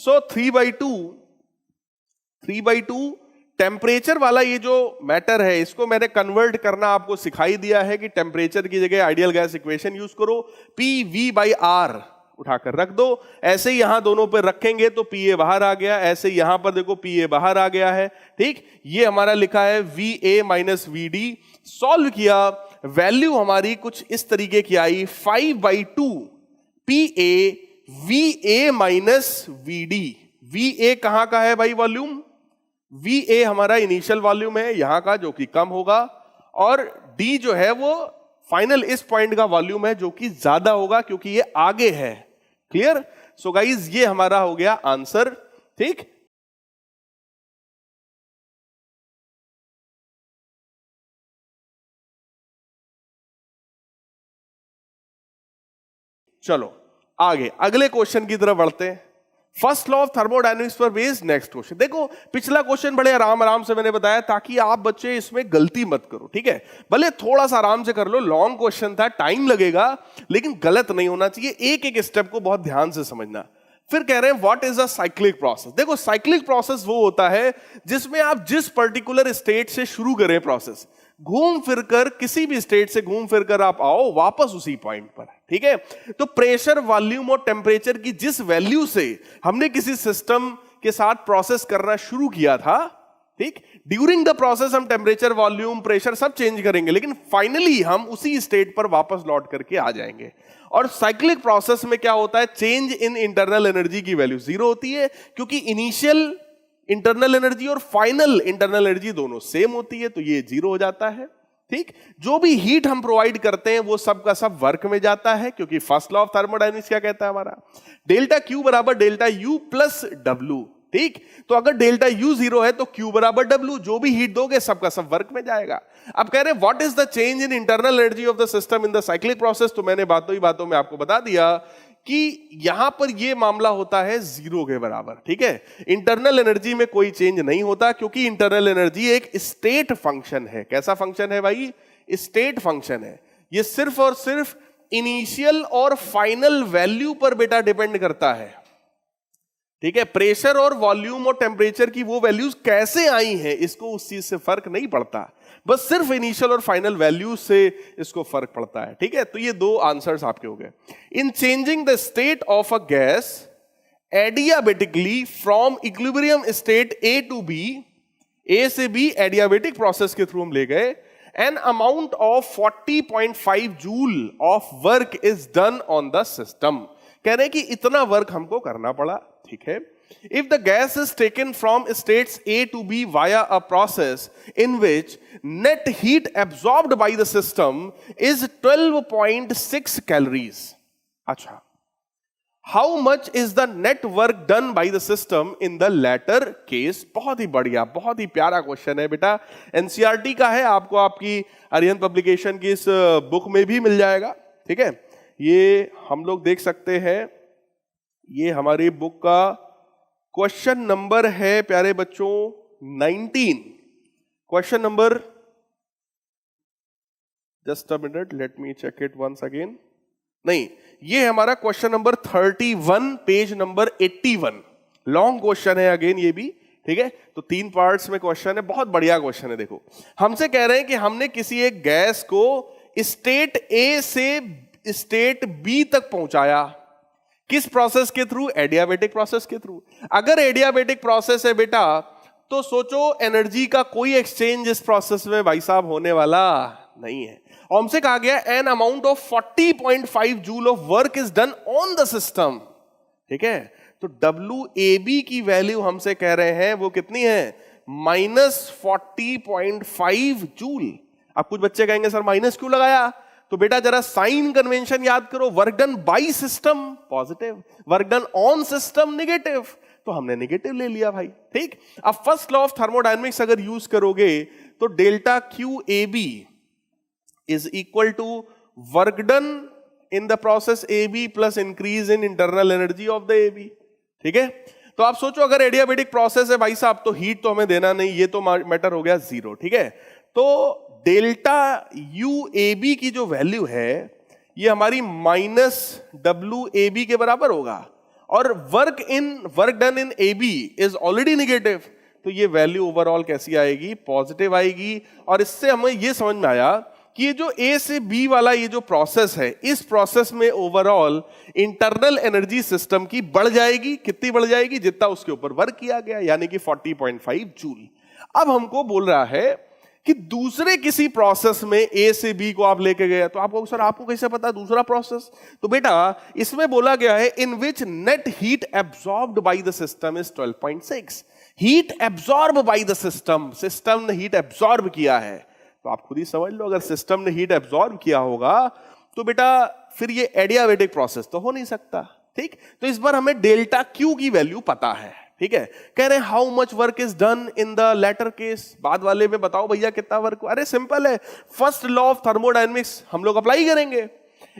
So 3/2 temperature वाला ये जो मैटर है, इसको मैंने कन्वर्ट करना आपको सिखाई दिया है कि टेम्परेचर की जगह आइडियल गैस इक्वेशन यूज करो, PV/R उठाकर रख दो। ऐसे ही यहां दोनों पे रखेंगे तो PA बाहर आ गया, ऐसे यहां पर देखो PA बाहर आ गया है। ठीक, ये हमारा लिखा है VA माइनस VD। सॉल्व किया, वैल्यू हमारी कुछ इस तरीके की आई, 5/2 PA VA minus VD। VA कहां का है भाई वॉल्यूम, VA हमारा इनिशियल वॉल्यूम है यहां का जो कि कम होगा, और D जो है वो फाइनल इस पॉइंट का वॉल्यूम है जो कि ज्यादा होगा क्योंकि ये आगे है। क्लियर? सो गाइज ये हमारा हो गया आंसर। ठीक, चलो आगे अगले क्वेश्चन की तरफ बढ़ते हैं। फर्स्ट लॉ ऑफ थर्मोडायनेमिक्स पर बेस्ड नेक्स्ट क्वेश्चन। देखो पिछला क्वेश्चन बड़े आराम आराम से मैंने बताया ताकि आप बच्चे इसमें गलती मत करो। ठीक है, भले थोड़ा सा आराम से कर लो, लॉन्ग क्वेश्चन था, टाइम लगेगा, लेकिन गलत नहीं होना चाहिए। एक एक स्टेप को बहुत ध्यान से समझना। फिर कह रहे हैं what is a cyclic process. देखो साइक्लिक प्रोसेस वो होता है जिसमें आप जिस पर्टिकुलर स्टेट से शुरू करें प्रोसेस, घूम फिरकर किसी भी स्टेट से घूम फिरकर आप आओ वापस उसी पॉइंट पर। ठीक है, तो प्रेशर, वॉल्यूम और टेम्परेचर की जिस वैल्यू से हमने किसी सिस्टम के साथ प्रोसेस करना शुरू किया था, ठीक, ड्यूरिंग द प्रोसेस हम टेम्परेचर, वॉल्यूम, प्रेशर सब चेंज करेंगे, लेकिन फाइनली हम उसी स्टेट पर वापस लौट करके आ जाएंगे। और साइक्लिक प्रोसेस में क्या होता है, चेंज इन इंटरनल एनर्जी की वैल्यू जीरो होती है क्योंकि इनिशियल इंटरनल एनर्जी और फाइनल इंटरनल एनर्जी दोनों सेम होती है, तो ये जीरो हो जाता है। ठीक, जो भी हीट हम प्रोवाइड करते हैं वो सब का सब वर्क में जाता है क्योंकि फर्स्ट लॉ ऑफ थर्मोडायनेमिक्स क्या कहता है हमारा, डेल्टा Q बराबर डेल्टा U प्लस W। ठीक, तो अगर डेल्टा U जीरो है तो Q बराबर W, जो भी हीट दोगे सबका सब वर्क में जाएगा। अब कह रहे हैं what is the change in internal energy of the system in the cyclic process. तो मैंने बातों ही बातों में आपको बता दिया कि यहां पर यह मामला होता है जीरो के बराबर। ठीक है, इंटरनल एनर्जी में कोई चेंज नहीं होता क्योंकि इंटरनल एनर्जी एक स्टेट फंक्शन है। कैसा फंक्शन है भाई, स्टेट फंक्शन है। ये सिर्फ और सिर्फ इनिशियल और फाइनल वैल्यू पर बेटा डिपेंड करता है। ठीक है, प्रेशर और वॉल्यूम और टेम्परेचर की वो वैल्यूज कैसे आई हैं इसको उस चीज से फर्क नहीं पड़ता, बस सिर्फ इनिशियल और फाइनल वैल्यूज से इसको फर्क पड़ता है। ठीक है, तो ये दो आंसर्स आपके हो गए। In changing the state of a gas adiabatically from equilibrium state A to B, A से B एडियाबेटिक प्रोसेस के थ्रू हम ले गए, an amount of 40.5 joule of work is done on the system. कह रहे हैं कि इतना वर्क हमको करना पड़ा। ठीक है, if the gas is taken from states A to B via a process in which net heat absorbed by the system is 12.6 calories. अच्छा, how much is the net work done by the system in the latter case? बहुत ही बढ़िया, बहुत ही प्यारा question है बेटा, NCERT का है, आपको आपकी आर्यन पब्लिकेशन की इस बुक में भी मिल जाएगा। ठीक है, ये हम लोग देख सकते हैं, ये हमारी बुक का क्वेश्चन नंबर है प्यारे बच्चों 19। Question number, just a minute, let me check it once again. नहीं, ये हमारा question number 31, page number 81। Long question है अगेन ये भी। ठीक है, तो 3 पार्ट्स में क्वेश्चन है, बहुत बढ़िया क्वेश्चन है। देखो हमसे कह रहे हैं कि हमने किसी एक गैस को स्टेट A से स्टेट B तक पहुंचाया, किस प्रोसेस के थ्रू, एडियाबेटिक प्रोसेस के थ्रू। अगर एडियाबेटिक प्रोसेस है बेटा तो सोचो एनर्जी का कोई एक्सचेंज इस प्रोसेस में भाई साहब होने वाला नहीं है। और हमसे कहा गया N amount of 40.5 joule of work is done on the system, ठीक है। तो WAB की वैल्यू हमसे कह रहे हैं वो कितनी है, -40.5 जूल। अब कुछ बच्चे कहेंगे सर माइनस क्यों लगाया, तो बेटा जरा साइन कन्वेंशन याद करो, work done by system positive, work done on system negative, तो हमने नेगेटिव ले लिया भाई, ठीक। अब फर्स्ट लॉ ऑफ थर्मोडायनेमिक्स अगर यूज करोगे तो delta QAB is equal to work done in the process AB plus increase in internal energy of the AB, ठीक है। तो आप सोचो अगर एडियाबेटिक प्रोसेस है भाई साहब तो हीट तो हमें देना नहीं, ये तो मैटर हो गया 0, ठीक है। तो डेल्टा UAB की जो वैल्यू है ये हमारी -WAB के बराबर होगा, और work done in AB is already negative, तो ये वैल्यू ओवरऑल कैसी आएगी, पॉजिटिव आएगी। और इससे हमें ये समझ में आया कि ये जो A से B वाला ये जो प्रोसेस है, इस प्रोसेस में ओवरऑल इंटरनल एनर्जी सिस्टम की बढ़ जाएगी, कितनी बढ़ जाएगी, जितना उसके ऊपर वर्क किया गया, यानी कि 40.5 जूल। अब हमको बोल रहा है कि दूसरे किसी प्रोसेस में A से B को आप लेके गए, तो आपको सर आपको कैसे पता दूसरा प्रोसेस, तो बेटा इसमें बोला गया है in which net heat absorbed by the system is 12.6। Heat absorb by the system, system ने हीट एब्सॉर्ब किया है, तो आप खुद ही समझ लो अगर सिस्टम ने हीट एब्सॉर्ब किया होगा तो बेटा फिर ये एडियाबेटिक प्रोसेस तो हो नहीं सकता, ठीक। तो इस बार हमें डेल्टा Q की वैल्यू पता है, ठीक है। कह रहे हैं how much work is done in the latter case, बाद वाले में बताओ भैया कितना वर्क, अरे सिंपल है, फर्स्ट लॉ ऑफ थर्मोडायनेमिक्स हम लोग अप्लाई करेंगे।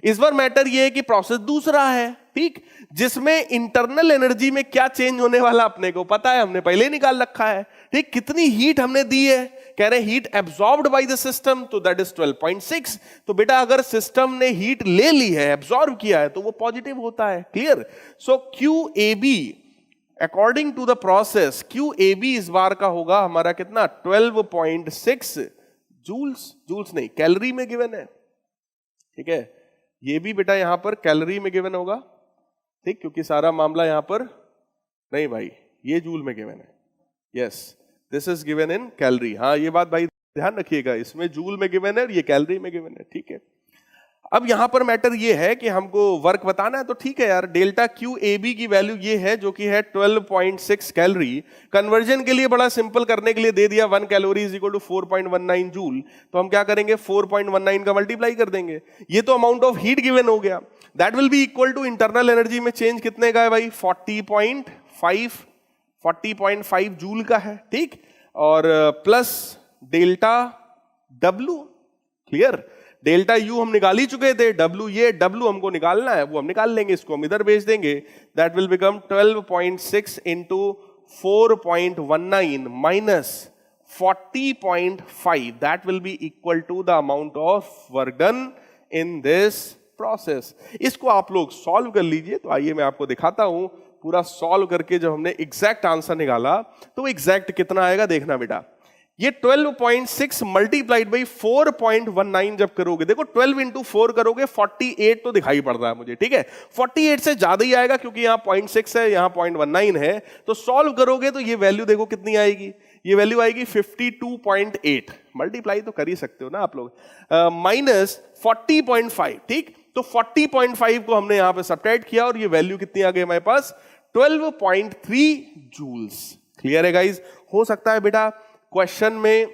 इस बार मैटर ये है कि प्रोसेस दूसरा है, ठीक, जिसमें इंटरनल एनर्जी में क्या चेंज होने वाला अपने को पता है, हमने पहले ही निकाल रखा है, ठीक। कितनी हीट हमने दी है, कह रहे हैं heat absorbed by the system, तो दैट इज 12.6। तो बेटा अगर सिस्टम ने हीट ले ली है, एब्सॉर्ब किया है, तो वो पॉजिटिव होता है, clear. So QAB according to the process, QAB इस बार का होगा हमारा कितना, 12.6 जूल्स, जूल्स नहीं कैलोरी में गिवन है, ठीक है। ये भी बेटा यहां पर कैलोरी में गिवन होगा, ठीक, क्योंकि सारा मामला यहां पर नहीं भाई, ये जूल में गिवन है, yes this is given in calorie. हाँ ये बात भाई ध्यान रखिएगा, इसमें जूल में गिवन है और ये कैलोरी में गिवन है, ठीक है। अब यहां पर मैटर ये है कि हमको वर्क बताना है, तो ठीक है यार, डेल्टा QAB की वैल्यू ये है जो कि है 12.6 कैलोरी। कन्वर्जन के लिए बड़ा सिंपल करने के लिए दे दिया 1 calorie is equal to 4.19 joule, तो हम क्या करेंगे 4.19 का मल्टीप्लाई कर देंगे, ये तो अमाउंट ऑफ हीट गिवन हो गया, that will be equal to internal energy में चेंज कितने का है भाई, 40.5 जूल का है, ठीक, और plus delta W, clear. Delta U हम निकाल ही चुके थे, W ये W हमको निकालना है, वो हम निकाल लेंगे, इसको हम इधर भेज देंगे, that will become 12.6 into 4.19 minus 40.5, that will be equal to the amount of work done in this process. इसको आप लोग सॉल्व कर लीजिए, तो आइए मैं आपको दिखाता हूं, पूरा सॉल्व करके जब हमने एग्जैक्ट आंसर निकाला तो एग्जैक्ट कितना आएगा देखना बेटा। ये 12.6 मल्टीप्लाइड बाई 4.19 जब करोगे, देखो 12 इंटू 4 करोगे 48 तो दिखाई पड़ रहा है मुझे, ठीक है। 48 से ज्यादा ही आएगा क्योंकि यहाँ 0.6 है, यहाँ 0.19 है, तो सॉल्व करोगे तो ये वैल्यू देखो कितनी आएगी, ये वैल्यू आएगी 52.8, मल्टीप्लाई तो कर ही सकते हो ना आप लोग, माइनस 40.5, ठीक। तो 40.5 को हमने यहां पे सब्ट्रैक्ट किया और ये वैल्यू कितनी आ गई हमारे पास, 12.3 जूल्स। क्लियर है गाइज। हो सकता है बेटा क्वेश्चन में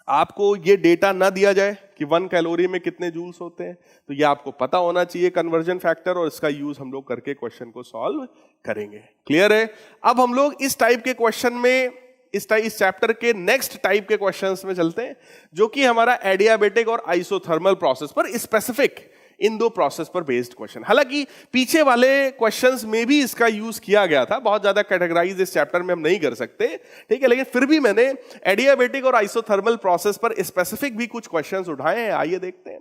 आपको ये डेटा ना दिया जाए कि 1 कैलोरी में कितने जूल्स होते हैं, तो ये आपको पता होना चाहिए कन्वर्जन फैक्टर, और इसका यूज हम लोग करके क्वेश्चन को सॉल्व करेंगे। क्लियर है। अब हम लोग इस टाइप के क्वेश्चन में, इस चैप्टर के नेक्स्ट टाइप के क्वेश्चंस में चलते हैं, जो कि हमारा एडियाबेटिक और आइसोथर्मल प्रोसेस पर स्पेसिफिक, इन दो प्रोसेस पर बेस्ड क्वेश्चन। हालांकि पीछे वाले क्वेश्चंस में भी इसका यूज किया गया था, बहुत ज्यादा कैटेगराइज इस चैप्टर में हम नहीं कर सकते, ठीक है, लेकिन फिर भी मैंने एडियाबेटिक और आइसोथर्मल प्रोसेस पर स्पेसिफिक भी कुछ क्वेश्चंस उठाए हैं, आइए देखते हैं।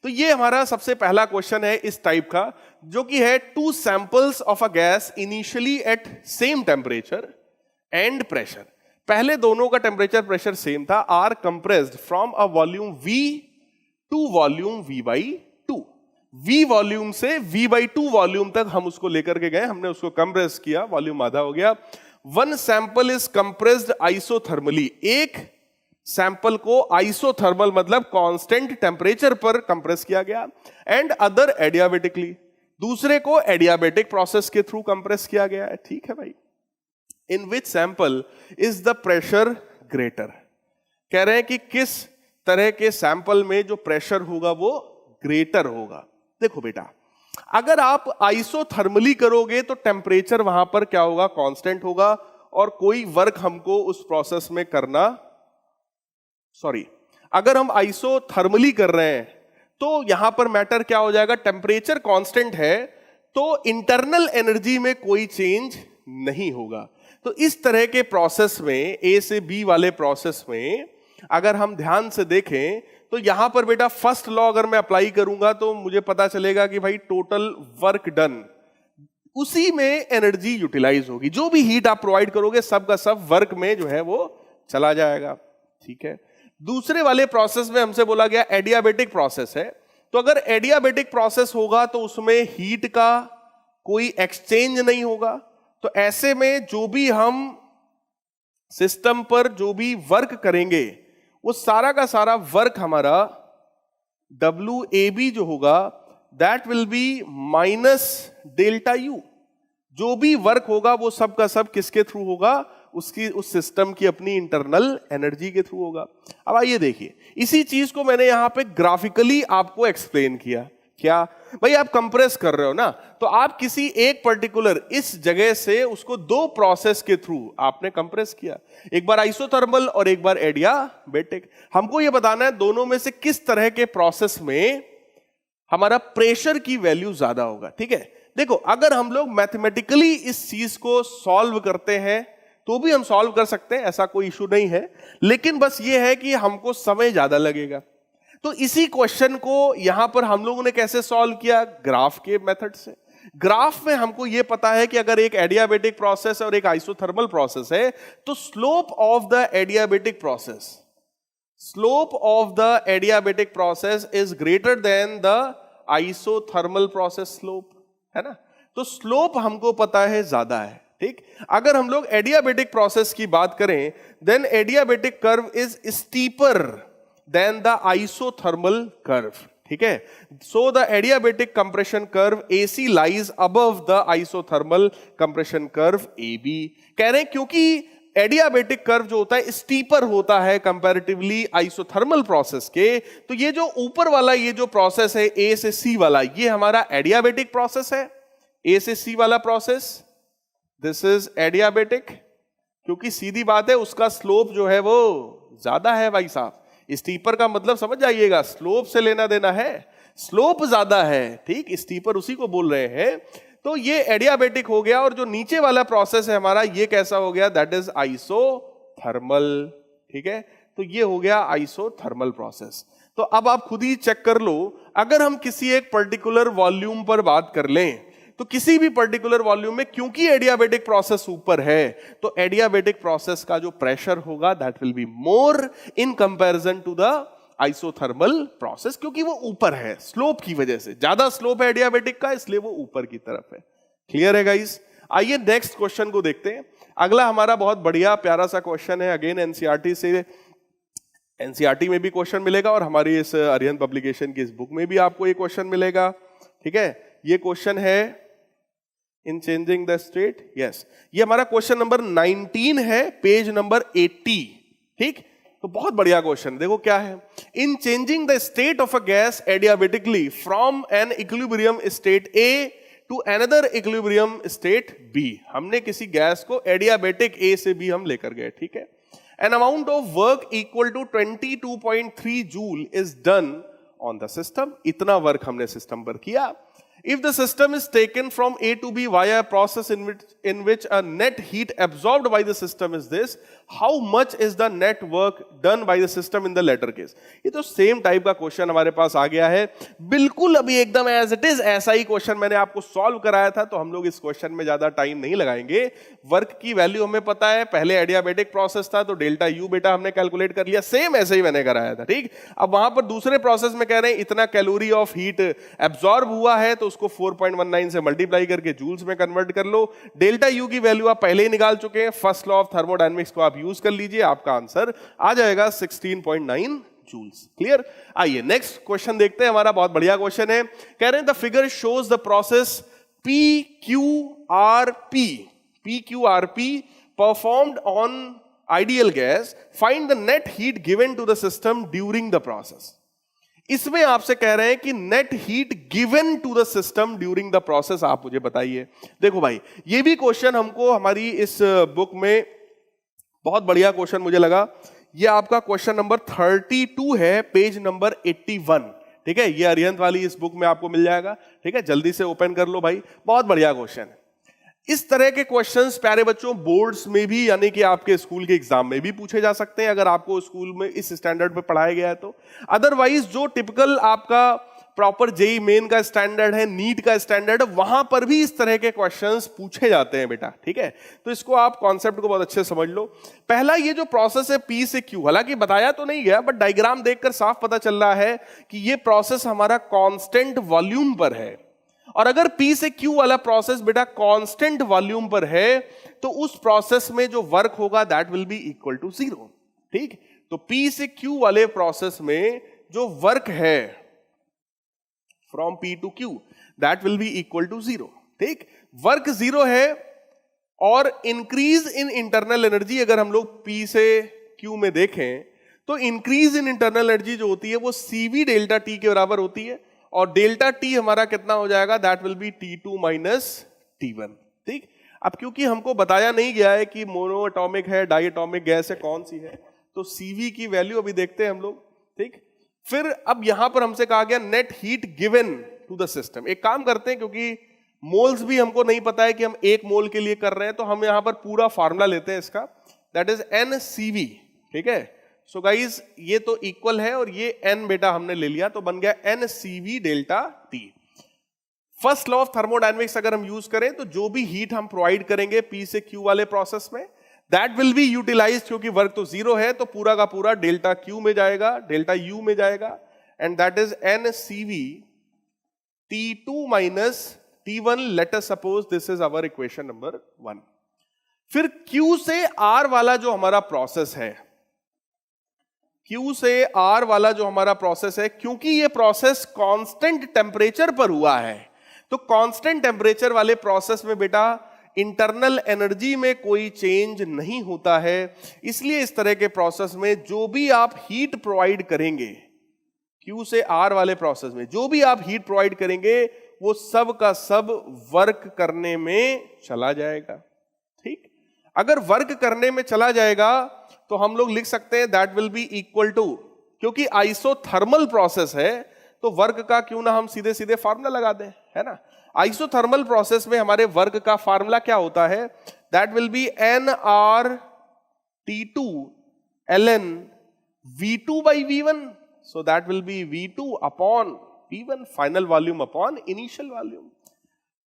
तो ये हमारा सबसे पहला क्वेश्चन है इस टाइप का, जो कि है 2 samples of a gas initially at same temperature and pressure. पहले दोनों का टेम्परेचर प्रेशर सेम था, are compressed from a volume V to volume V/2। V volume से V/2 वॉल्यूम तक हम उसको लेकर के गए, हमने उसको कंप्रेस किया, वॉल्यूम आधा हो गया। One sample is compressed isothermally, एक सैंपल को आइसोथर्मल मतलब कांस्टेंट टेम्परेचर पर कंप्रेस किया गया, एंड अदर एडियाबेटिकली, दूसरे को एडियाबेटिक प्रोसेस के थ्रू कंप्रेस किया गया है। ठीक है भाई। In which sample is the pressure greater, कह रहे हैं कि किस तरह के सैंपल में जो प्रेशर होगा वो ग्रेटर होगा। देखो बेटा, अगर आप आइसोथर्मली करोगे तो टेम्परेचर वहां पर क्या होगा, कांस्टेंट होगा, और कोई वर्क हमको उस प्रोसेस में करना, अगर हम आइसोथर्मली कर रहे हैं तो यहां पर मैटर क्या हो जाएगा, टेम्परेचर कांस्टेंट है तो इंटरनल एनर्जी में कोई चेंज नहीं होगा। तो इस तरह के प्रोसेस में, ए से बी वाले प्रोसेस में अगर हम ध्यान से देखें तो यहां पर बेटा फर्स्ट लॉ अगर मैं अप्लाई करूंगा तो मुझे पता चलेगा कि भाई टोटल वर्क डन, उसी में एनर्जी यूटिलाइज होगी, जो भी हीट आप प्रोवाइड करोगे सब का सब वर्क में जो है वो चला जाएगा। ठीक है। दूसरे वाले प्रोसेस में हमसे बोला गया एडियाबेटिक प्रोसेस है, तो अगर एडियाबेटिक प्रोसेस होगा तो उसमें हीट का कोई एक्सचेंज नहीं होगा, तो ऐसे में जो भी हम सिस्टम पर जो भी वर्क करेंगे वो सारा का सारा वर्क हमारा WAB जो होगा that will B minus delta U। जो भी वर्क होगा वो सब का सब किसके थ्रू होगा, उसकी उस सिस्टम की अपनी इंटरनल एनर्जी के थ्रू होगा। अब आइए देखिए, इसी चीज को मैंने यहां पे ग्राफिकली आपको एक्सप्लेन किया। क्या भाई, आप कंप्रेस कर रहे हो ना, तो आप किसी एक पर्टिकुलर इस जगह से उसको दो प्रोसेस के थ्रू आपने कंप्रेस किया, एक बार आइसोथर्मल और एक बार एडियाबेटिक। हमको यह बताना है दोनों में से किस तरह के प्रोसेस में हमारा प्रेशर की वैल्यू ज्यादा होगा। ठीक है। देखो, अगर हम लोग मैथमेटिकली इस चीज को सॉल्व करते हैं तो भी हम सॉल्व कर सकते हैं, ऐसा कोई इशू नहीं है, लेकिन बस ये है कि हमको समय ज्यादा लगेगा। तो इसी क्वेश्चन को यहां पर हम लोगों ने कैसे सॉल्व किया, ग्राफ के मेथड से। ग्राफ में हमको यह पता है कि अगर एक एडियाबेटिक प्रोसेस और एक आइसोथर्मल प्रोसेस है तो slope of the adiabatic process is greater than the isothermal process slope, है ना। तो स्लोप हमको पता है ज्यादा है। ठीक। अगर हम लोग एडियाबेटिक प्रोसेस की बात करें then adiabatic curve is steeper than the isothermal curve. ठीक है। So the adiabatic compression curve AC lies above the isothermal compression curve AB। कह रहे हैं क्योंकि एडियाबेटिक कर्व जो होता है स्टीपर होता है कंपैरेटिवली आइसोथर्मल प्रोसेस के, तो ये जो ऊपर वाला ये जो प्रोसेस है A से C वाला, ये हमारा एडियाबेटिक प्रोसेस है। A से C वाला प्रोसेस, दिस इज एडियाबेटिक, क्योंकि सीधी बात है उसका स्लोप जो है वो ज्यादा है भाई साहब। स्टीपर का मतलब समझ जाइएगा, स्लोप से लेना देना है, स्लोप ज्यादा है। ठीक, स्टीपर उसी को बोल रहे हैं। तो ये एडियाबेटिक हो गया, और जो नीचे वाला प्रोसेस है हमारा ये कैसा हो गया, दैट इज आइसोथर्मल। ठीक है। तो ये हो गया आइसोथर्मल प्रोसेस। तो अब आप खुद ही चेक कर लो, अगर हम किसी एक पर्टिकुलर वॉल्यूम पर बात कर लें तो किसी भी पर्टिकुलर वॉल्यूम में क्योंकि एडियाबेटिक प्रोसेस ऊपर है तो एडियाबेटिक प्रोसेस का जो प्रेशर होगा that will be more in comparison to the isothermal process, क्योंकि वो ऊपर है स्लोप की वजह से, ज्यादा स्लोप है एडियाबेटिक का, इसलिए वो ऊपर की तरफ है। क्लियर है गाइस। आइए नेक्स्ट क्वेश्चन को देखते हैं। अगला हमारा बहुत बढ़िया प्यारा सा क्वेश्चन है, अगेन एनसीईआरटी से, एनसीईआरटी में भी क्वेश्चन मिलेगा और हमारी इस अरिहंत पब्लिकेशन की इस बुक में भी आपको ये क्वेश्चन मिलेगा। ठीक है। ये क्वेश्चन है in changing the state, yes, ये हमारा क्वेश्चन नंबर 19 है, पेज नंबर 80। ठीक, तो बहुत बढ़िया क्वेश्चन। देखो क्या है, in changing the state of a gas adiabatically from an equilibrium state A to another equilibrium state B, हमने किसी गैस को एडियाबेटिक A से B हम लेकर गए। ठीक है। An amount of work equal to 22.3 joule is done on the system, इतना वर्क हमने सिस्टम पर किया। If the system is taken from A to B via a process in which a net heat absorbed by the system is this, how much is the net work done by the system in the latter case? ये तो same type का question हमारे पास आ गया है, बिल्कुल अभी एकदम as it is ऐसा ही क्वेश्चन मैंने आपको सॉल्व कराया था, तो हम लोग इस क्वेश्चन में ज्यादा टाइम नहीं लगाएंगे। वर्क की वैल्यू हमें पता है, पहले एडियाबेटिक प्रोसेस था तो डेल्टा U बेटा हमने कैलकुलेट कर लिया, सेम ऐसे ही मैंने कराया था। ठीक, अब वहां पर दूसरे प्रोसेस में कह रहे हैं इतना कैलोरी ऑफ हीट एब्जॉर्ब हुआ है तो उसको 4.19 से मल्टीप्लाई करके जूल्स में कन्वर्ट कर लो। डेल्टा यू की वैल्यू आप पहले ही निकाल चुके हैं, फर्स्ट लॉ ऑफ थर्मोडायनेमिक्स को आप यूज कर लीजिए, आपका आंसर आ जाएगा 16.9 जूल्स। क्लियर? आइए नेक्स्ट क्वेश्चन देखते हैं, हमारा बहुत बढ़िया क्वेश्चन है। कह रहे हैं the figure shows the process PQRP performed on ideal gas, find the net heat given to the system during the process। इसमें आपसे कह रहे हैं कि net heat given to the system during the process, आप मुझे बताइए। देखो भाई, ये भी क्वेश्चन हमको हमारी इस बुक में बहुत बढ़िया क्वेश्चन मुझे लगा। ये आपका क्वेश्चन नंबर 32 है, पेज नंबर 81। ठीक है, ये अरिहंत वाली इस बुक में आपको मिल जाएगा। ठीक है, जल्दी से ओपन कर लो भाई, बहुत बढ़िया क्वेश्चन है। इस तरह के क्वेश्चंस प्यारे बच्चों बोर्ड्स में भी, यानी कि आपके स्कूल के एग्जाम में भी पूछे जा सकते हैं, अगर आपको स्कूल में इस स्टैंडर्ड पे पढ़ाया गया है तो। अदरवाइज जो टिपिकल आपका प्रॉपर जेई मेन का स्टैंडर्ड है, नीट का स्टैंडर्ड है, वहां पर भी इस तरह के क्वेश्चंस पूछे जाते हैं बेटा। ठीक है, तो इसको आप कॉन्सेप्ट को बहुत अच्छे से समझ लो। पहला ये जो प्रोसेस है P से Q, हालांकि बताया तो नहीं गया, बट डायग्राम देखकर साफ पता चल रहा है कि ये प्रोसेस हमारा कांस्टेंट वॉल्यूम पर है। और अगर P से Q वाला प्रोसेस बेटा कांस्टेंट वॉल्यूम पर है, तो उस प्रोसेस में जो वर्क होगा that will be equal to 0। ठीक, तो P से Q वाले प्रोसेस में जो वर्क है from P to Q that will be equal to 0। ठीक, वर्क 0 है और इंक्रीज इन इंटरनल एनर्जी अगर हम लोग P से Q में देखें तो इंक्रीज इन इंटरनल एनर्जी जो होती है वो CV डेल्टा T के बराबर होती है, और डेल्टा T हमारा कितना हो जाएगा, that will be T2 minus T1। ठीक, अब क्योंकि हमको बताया नहीं गया है कि मोनो एटॉमिक है, डाई एटॉमिक गैस है, कौन सी है, तो CV की वैल्यू अभी देखते हैं हम लोग। ठीक, फिर अब यहां पर हमसे कहा गया net heat given to the system. एक काम करते हैं, क्योंकि मोल्स भी हमको नहीं पता है कि हम एक मोल के लिए कर रहे हैं, तो हम यहां पर पूरा फार्मूला लेते हैं इसका, दैट इज NCV। ठीक है, सो गाइज ये तो इक्वल है और ये n बेटा हमने ले लिया, तो बन गया NCV delta T। First law of thermodynamics अगर हम यूज करें तो जो भी हीट हम प्रोवाइड करेंगे P से Q वाले प्रोसेस में दैट विल बी यूटिलाइज्ड, क्योंकि वर्क तो 0 है तो पूरा का पूरा डेल्टा Q में जाएगा, डेल्टा U में जाएगा, and that is NCV T2 minus T1। Let us suppose this is our equation number 1। फिर Q से R वाला जो हमारा प्रोसेस है, Q से R वाला जो हमारा प्रोसेस है, क्योंकि ये प्रोसेस कांस्टेंट टेम्परेचर पर हुआ है, तो कांस्टेंट टेम्परेचर वाले प्रोसेस में बेटा इंटरनल एनर्जी में कोई चेंज नहीं होता है। इसलिए इस तरह के प्रोसेस में जो भी आप हीट प्रोवाइड करेंगे, Q से R वाले प्रोसेस में जो भी आप हीट प्रोवाइड करेंगे वो सब का सब वर्क करने में चला जाएगा। ठीक, अगर वर्क करने में चला जाएगा तो हम लोग लिख सकते हैं that will be equal to, क्योंकि आइसोथर्मल प्रोसेस है तो वर्क का क्यों ना हम सीधे सीधे फार्मूला लगा दें, है ना। आइसोथर्मल प्रोसेस में हमारे वर्क का फार्मूला क्या होता है, that will B nRT2 ln V2 by V1, so that will be V2 upon V1, final volume upon initial volume.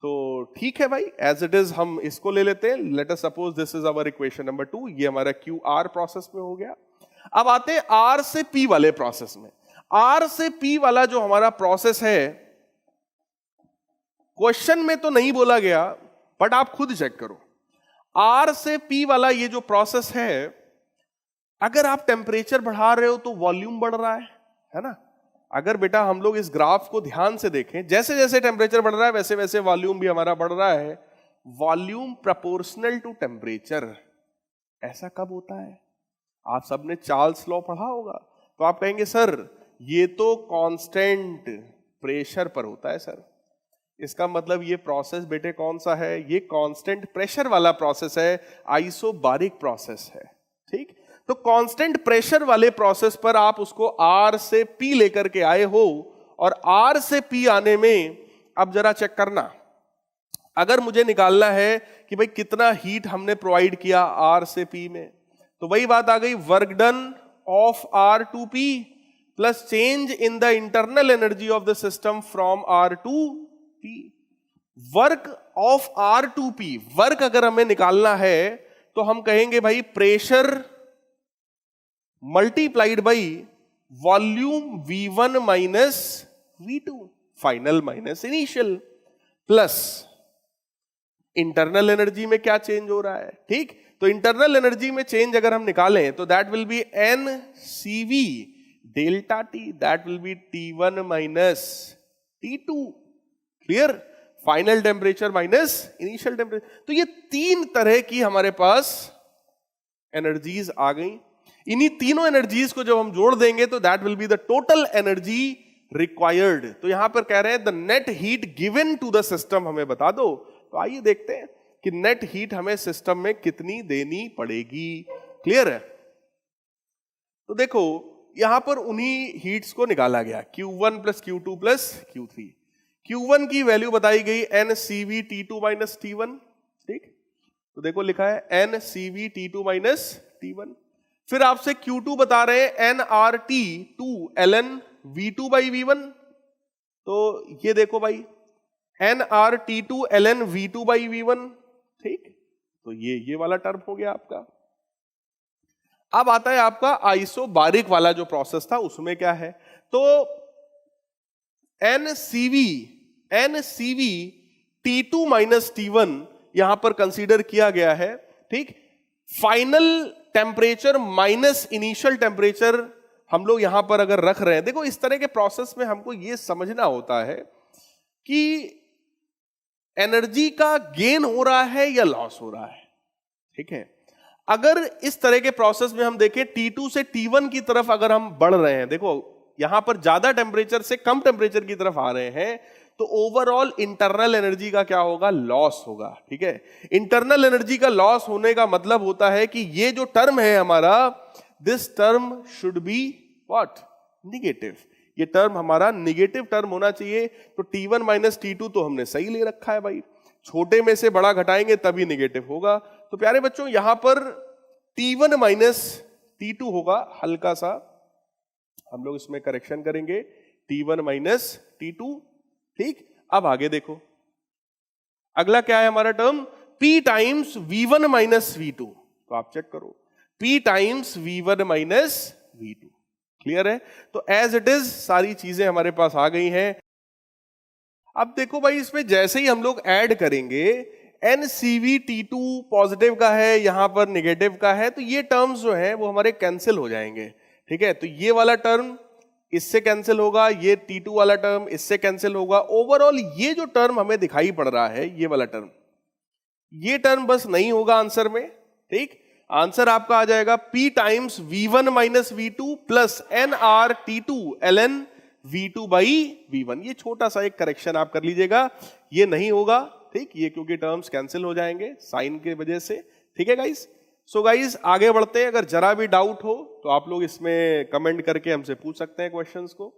तो ठीक है भाई, एज इट इज हम इसको ले लेते हैं। Let us suppose this is our equation number 2, ये हमारा QR प्रोसेस में हो गया। अब आते हैं R से P वाले प्रोसेस में। R से P वाला जो हमारा प्रोसेस है, क्वेश्चन में तो नहीं बोला गया बट आप खुद चेक करो। R से P वाला ये जो प्रोसेस है, अगर आप टेम्परेचर बढ़ा रहे हो तो वॉल्यूम बढ़ रहा है ना। अगर बेटा हम लोग इस ग्राफ को ध्यान से देखें, जैसे जैसे टेम्परेचर बढ़ रहा है वैसे वैसे वॉल्यूम भी हमारा बढ़ रहा है। वॉल्यूम प्रोपोर्शनल टू टेम्परेचर, ऐसा कब होता है? आप सबने चार्ल्स लॉ पढ़ा होगा, तो आप कहेंगे सर ये तो कांस्टेंट प्रेशर पर होता है सर। इसका मतलब ये प्रोसेस बेटे कौन सा है, ये कांस्टेंट प्रेशर वाला प्रोसेस है, आइसोबारिक प्रोसेस है। ठीक, तो कांस्टेंट प्रेशर वाले प्रोसेस पर आप उसको R से P लेकर के आए हो, और R से P आने में अब जरा चेक करना, अगर मुझे निकालना है कि भाई कितना हीट हमने प्रोवाइड किया R से P में, तो वही बात आ गई, work done of R to P plus change in the internal energy of the system from R to P। Work of R to P, work अगर हमें निकालना है तो हम कहेंगे भाई pressure multiplied by volume V1 minus V2, final minus initial. Plus internal energy में क्या चेंज हो रहा है, ठीक। तो इंटरनल एनर्जी में चेंज अगर हम निकालें तो that will be n CV delta T, that will be T1 minus T2, clear. Final temperature minus initial temperature. तो ये तीन तरह की हमारे पास एनर्जीज आ गई। इन्हीं तीनों एनर्जीज को जब हम जोड़ देंगे तो that will be the total energy required. तो यहां पर कह रहे हैं the net heat given to the system, हमें बता दो। तो आइए देखते हैं कि नेट हीट हमें सिस्टम में कितनी देनी पड़ेगी, क्लियर है। तो देखो यहां पर उन्हीं हीट्स को निकाला गया, Q1 plus Q2 plus Q3। Q1 की वैल्यू बताई गई NCV T2 माइनस T1, ठीक। तो देखो लिखा है NCV T2 माइनस T1। फिर आपसे Q2 बता रहे हैं nRT 2 ln V2 by V1। तो ये देखो भाई nRT2 ln V2 by V1, ठीक। तो ये वाला टर्म हो गया आपका। अब आता है आपका आइसोबारिक वाला जो प्रोसेस था, उसमें क्या है, तो NCV T2 माइनस T1 यहां पर कंसीडर किया गया है, ठीक। Final temperature minus initial temperature हम लोग यहां पर अगर रख रहे हैं, देखो इस तरह के प्रोसेस में हमको यह समझना होता है कि एनर्जी का गेन हो रहा है या लॉस हो रहा है, ठीक है। अगर इस तरह के प्रोसेस में हम देखें T2 से T1 की तरफ अगर हम बढ़ रहे हैं, देखो यहां पर ज्यादा टेम्परेचर से कम टेम्परेचर की तरफ आ रहे हैं, तो ओवरऑल इंटरनल एनर्जी का क्या होगा, लॉस होगा, ठीक है। इंटरनल एनर्जी का लॉस होने का मतलब होता है कि ये जो टर्म है हमारा, this term should be what, negative. ये टर्म हमारा निगेटिव टर्म होना चाहिए। तो T1 माइनस T2 तो हमने सही ले रखा है भाई, छोटे में से बड़ा घटाएंगे तभी निगेटिव होगा। तो प्यारे बच्चों यहां पर T1 माइनस T2 होगा, हल्का सा हम लोग इसमें करेक्शन करेंगे, T1 माइनस T2, ठीक। अब आगे देखो अगला क्या है हमारा term, P times V1 minus V2। तो आप चेक करो P times V1 minus V2, clear है। तो एज इट इज सारी चीजें हमारे पास आ गई हैं। अब देखो भाई इसमें जैसे ही हम लोग ऐड करेंगे, NCV T2 पॉजिटिव का है, यहां पर नेगेटिव का है, तो ये टर्म्स जो है वो हमारे कैंसिल हो जाएंगे, ठीक है। तो ये वाला टर्म इससे कैंसिल होगा, ये T2 वाला टर्म इससे कैंसिल होगा। ओवरऑल ये जो टर्म हमें दिखाई पड़ रहा है, ये वाला टर्म, ये टर्म बस नहीं होगा आंसर में, ठीक। आंसर आपका आ जाएगा P times V1 minus V2 plus nRT2 ln V2 by V1। ये छोटा सा एक करेक्शन आप कर लीजिएगा, ये नहीं होगा, ठीक, ये क्योंकि टर्म्स कैंसिल हो जाएंगे साइन के वजह से, ठीक है गाइस। सो गाइस आगे बढ़ते हैं। अगर जरा भी डाउट हो तो आप लोग इसमें कमेंट करके हमसे पूछ सकते हैं क्वेश्चंस को।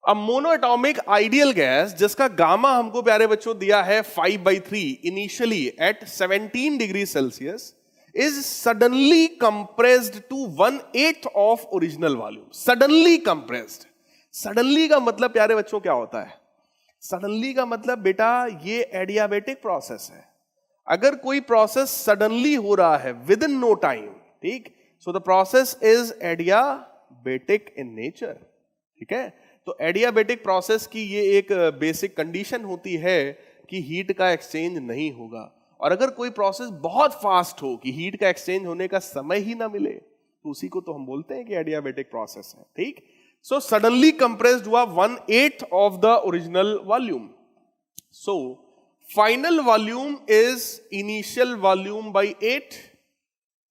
अब मोनोएटॉमिक आइडियल गैस जिसका गामा हमको प्यारे बच्चों दिया है 5/3 initially at 17 degree Celsius is suddenly compressed to 1/8 of original volume। suddenly compressed, suddenly का मतलब प्यारे बच्चों क्या होता है, suddenly का मतलब बेटा ये एडियाबेटिक प्रोसेस है। अगर कोई प्रोसेस सडनली हो रहा है विद इन नो टाइम, ठीक, so the process is adiabatic in nature, ठीक है। तो एडियाबेटिक प्रोसेस की ये एक बेसिक कंडीशन होती है कि हीट का एक्सचेंज नहीं होगा। और अगर कोई प्रोसेस बहुत फास्ट हो कि हीट का एक्सचेंज होने का समय ही ना मिले, तो उसी को तो हम बोलते हैं कि एडियाबेटिक प्रोसेस है, ठीक। सो सडनली कंप्रेस्ड हुआ 1/8 of the original volume. So final volume is initial volume by 8,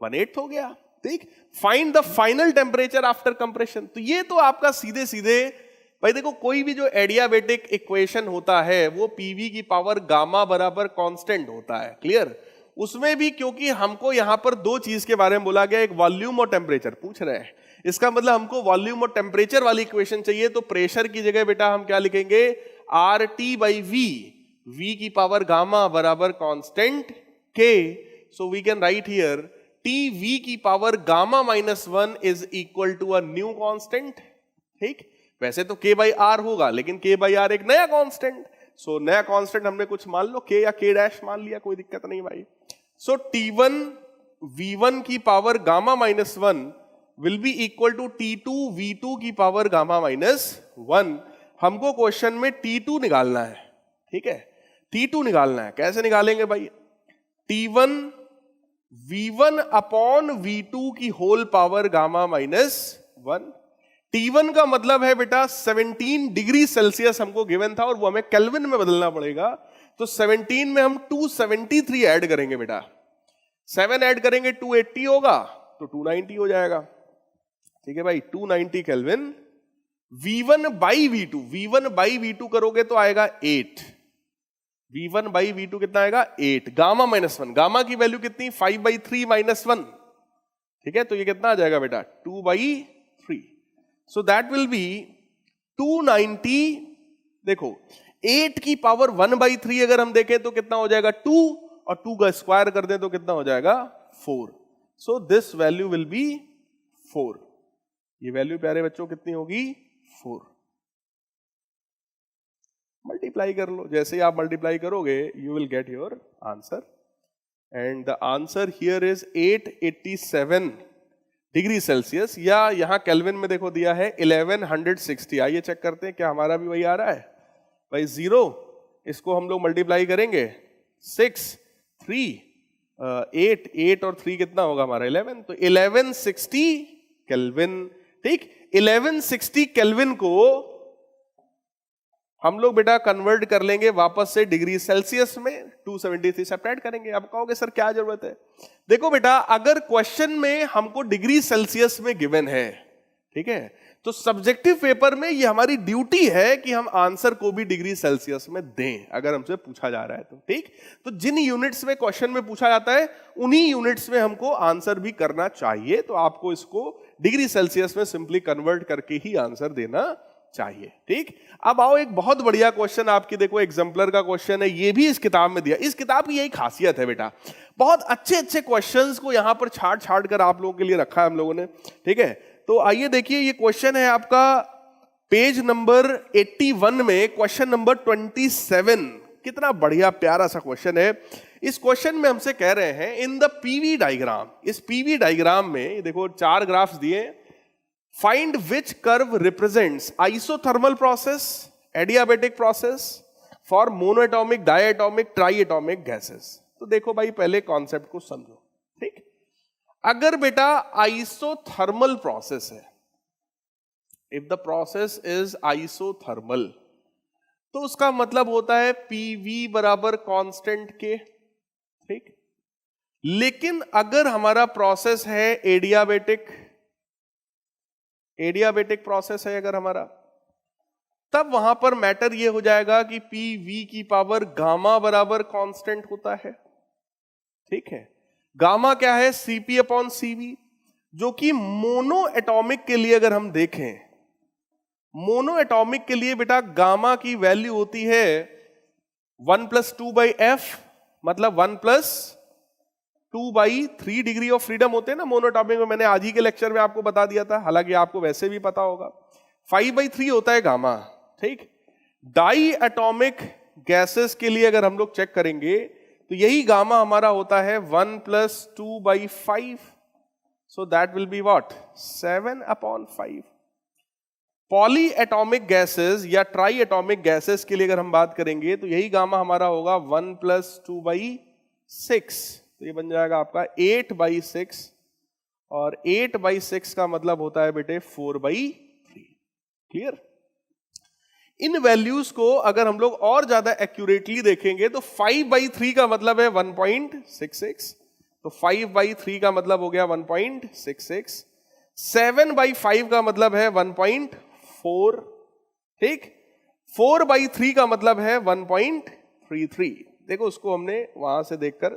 1/8 हो गया, ठीक। Find the final temperature after compression. तो ये तो आपका सीधे सीधे भाई देखो, कोई भी जो एडियाबेटिक इक्वेशन होता है वो पीवी की पावर गामा बराबर कांस्टेंट होता है, क्लियर। उसमें भी क्योंकि हमको यहां पर दो चीज के बारे में बोला गया, एक वॉल्यूम और टेम्परेचर पूछ रहे हैं, इसका मतलब हमको वॉल्यूम और टेम्परेचर वाली इक्वेशन चाहिए। तो प्रेशर की जगह बेटा हम क्या लिखेंगे, RT बाई V की पावर गामा बराबर constant K। So we can write here TV की power gamma -1 is equal to a new constant, ठीक। वैसे तो K बाई R होगा, लेकिन K बाई R एक नया कांस्टेंट। सो नया कांस्टेंट हमने कुछ मान लो K या K डैश मान लिया, कोई दिक्कत नहीं भाई। सो T1 V1 की power gamma -1 will be equal to T2 V2 की पावर गामा -1। हमको क्वेश्चन में T2 निकालना है, ठीक है। T2 निकालना है। कैसे निकालेंगे भाई? T1 V1 अपॉन V2 की whole power gamma minus 1। T1 का मतलब है बेटा 17 डिग्री सेल्सियस हमको गिवन था और वो हमें केल्विन में बदलना पड़ेगा। तो 17 में हम 273 ऐड करेंगे बेटा, 7 ऐड करेंगे 280 होगा, तो 290 हो जाएगा। ठीक है भाई, 290 केल्विन। V1 बाई V2 करोगे तो आएगा 8। V1 बाई V2 कितना आएगा? 8। गामा माइनस 1, गामा की वैल्यू कितनी? 5/3 माइनस 1। ठीक है, तो ये कितना आ जाएगा बेटा? 2/3। So that will B 290। देखो 8 की पावर 1/3 अगर हम देखें तो कितना हो जाएगा? 2, और 2 का स्क्वायर कर दें तो कितना हो जाएगा? 4। So this value will be 4। ये वैल्यू प्यारे बच्चों कितनी होगी? 4। मल्टीप्लाई कर लो, जैसे ही आप मल्टीप्लाई करोगे you will get your answer, and the answer here is 887 degree Celsius, या यहां केल्विन में देखो दिया है 1160। आइए चेक करते हैं क्या हमारा भी वही आ रहा है भाई। 0 इसको हम लोग मल्टीप्लाई करेंगे 6, 3, 8 और 3 कितना होगा हमारा? 11। तो 1160 केल्विन। ठीक, 1160 केल्विन को हम लोग बेटा कन्वर्ट कर लेंगे वापस से डिग्री सेल्सियस में, 273 सेपरेट करेंगे। आप कहोगे सर क्या जरूरत है? देखो बेटा, अगर क्वेश्चन में हमको डिग्री सेल्सियस में गिवन है, ठीक है, तो सब्जेक्टिव पेपर में ये हमारी ड्यूटी है कि हम आंसर को भी डिग्री सेल्सियस में दें, अगर हमसे पूछा जा रहा है तो। ठीक, तो जिन यूनिट्स में क्वेश्चन में पूछा जाता है उन्हीं यूनिट्स में हमको आंसर भी करना चाहिए, तो आपको इसको डिग्री सेल्सियस में सिंपली कन्वर्ट करके ही आंसर देना चाहिए। ठीक, अब आओ एक बहुत बढ़िया क्वेश्चन आपकी, देखो एग्जाम्पलर का क्वेश्चन है, ये भी इस किताब में दिया। इस किताब की यही खासियत है बेटा, बहुत अच्छे अच्छे क्वेश्चंस को यहां पर छाट छाट कर आप लोगों के लिए रखा है हम लोगों ने। ठीक है, तो आइए देखिए, ये क्वेश्चन है आपका पेज नंबर 81 में, क्वेश्चन नंबर 27। कितना बढ़िया प्यारा सा क्वेश्चन है। इस क्वेश्चन में हमसे कह रहे हैं इन द पीवी डायग्राम, इस पीवी डायग्राम में देखो 4 ग्राफ्स दिए, find which curve represents isothermal process, adiabatic process for monoatomic, diatomic, triatomic gases. तो देखो भाई पहले कॉन्सेप्ट को समझो। ठीक, अगर बेटा आइसोथर्मल प्रोसेस है, if the process is isothermal, तो उसका मतलब होता है पीवी बराबर कांस्टेंट के। ठीक, लेकिन अगर हमारा प्रोसेस है एडियाबेटिक, एडियाबेटिक प्रोसेस है अगर हमारा, तब वहां पर मैटर ये हो जाएगा कि पीवी की पावर गामा बराबर कांस्टेंट होता है। ठीक है, गामा क्या है? सीपी अपॉन सीवी, जो कि मोनो एटॉमिक के लिए अगर हम देखें, मोनो एटॉमिक के लिए बेटा गामा की वैल्यू होती है 1+2/f, मतलब 1+2/3 डिग्री ऑफ फ्रीडम होते हैं ना मोनो एटॉमिक में। मैंने आज ही के लेक्चर में आपको बता दिया था, हालांकि आपको वैसे भी पता होगा। 5/3 होता है गामा। ठीक, डाई एटॉमिक गैसेस के लिए अगर हम लोग चेक करेंगे तो यही गामा हमारा होता है 1+2/5, so that will be what? 7/5। Poly atomic gases या ट्राई एटॉमिक गैसेस के लिए अगर हम बात करेंगे तो यही गामा हमारा होगा 1+2/6, तो ये बन जाएगा आपका 8/6, और 8/6 का मतलब होता है बेटे 4/3। क्लियर? इन वैल्यूज को अगर हम लोग और ज्यादा एक्यूरेटली देखेंगे तो 5/3 का मतलब है 1.66, तो 5/3 का मतलब हो गया 1.66, 7/5 का मतलब है 1.4, ठीक, 4/3 का मतलब है 1.33। देखो उसको हमने वहां से देखकर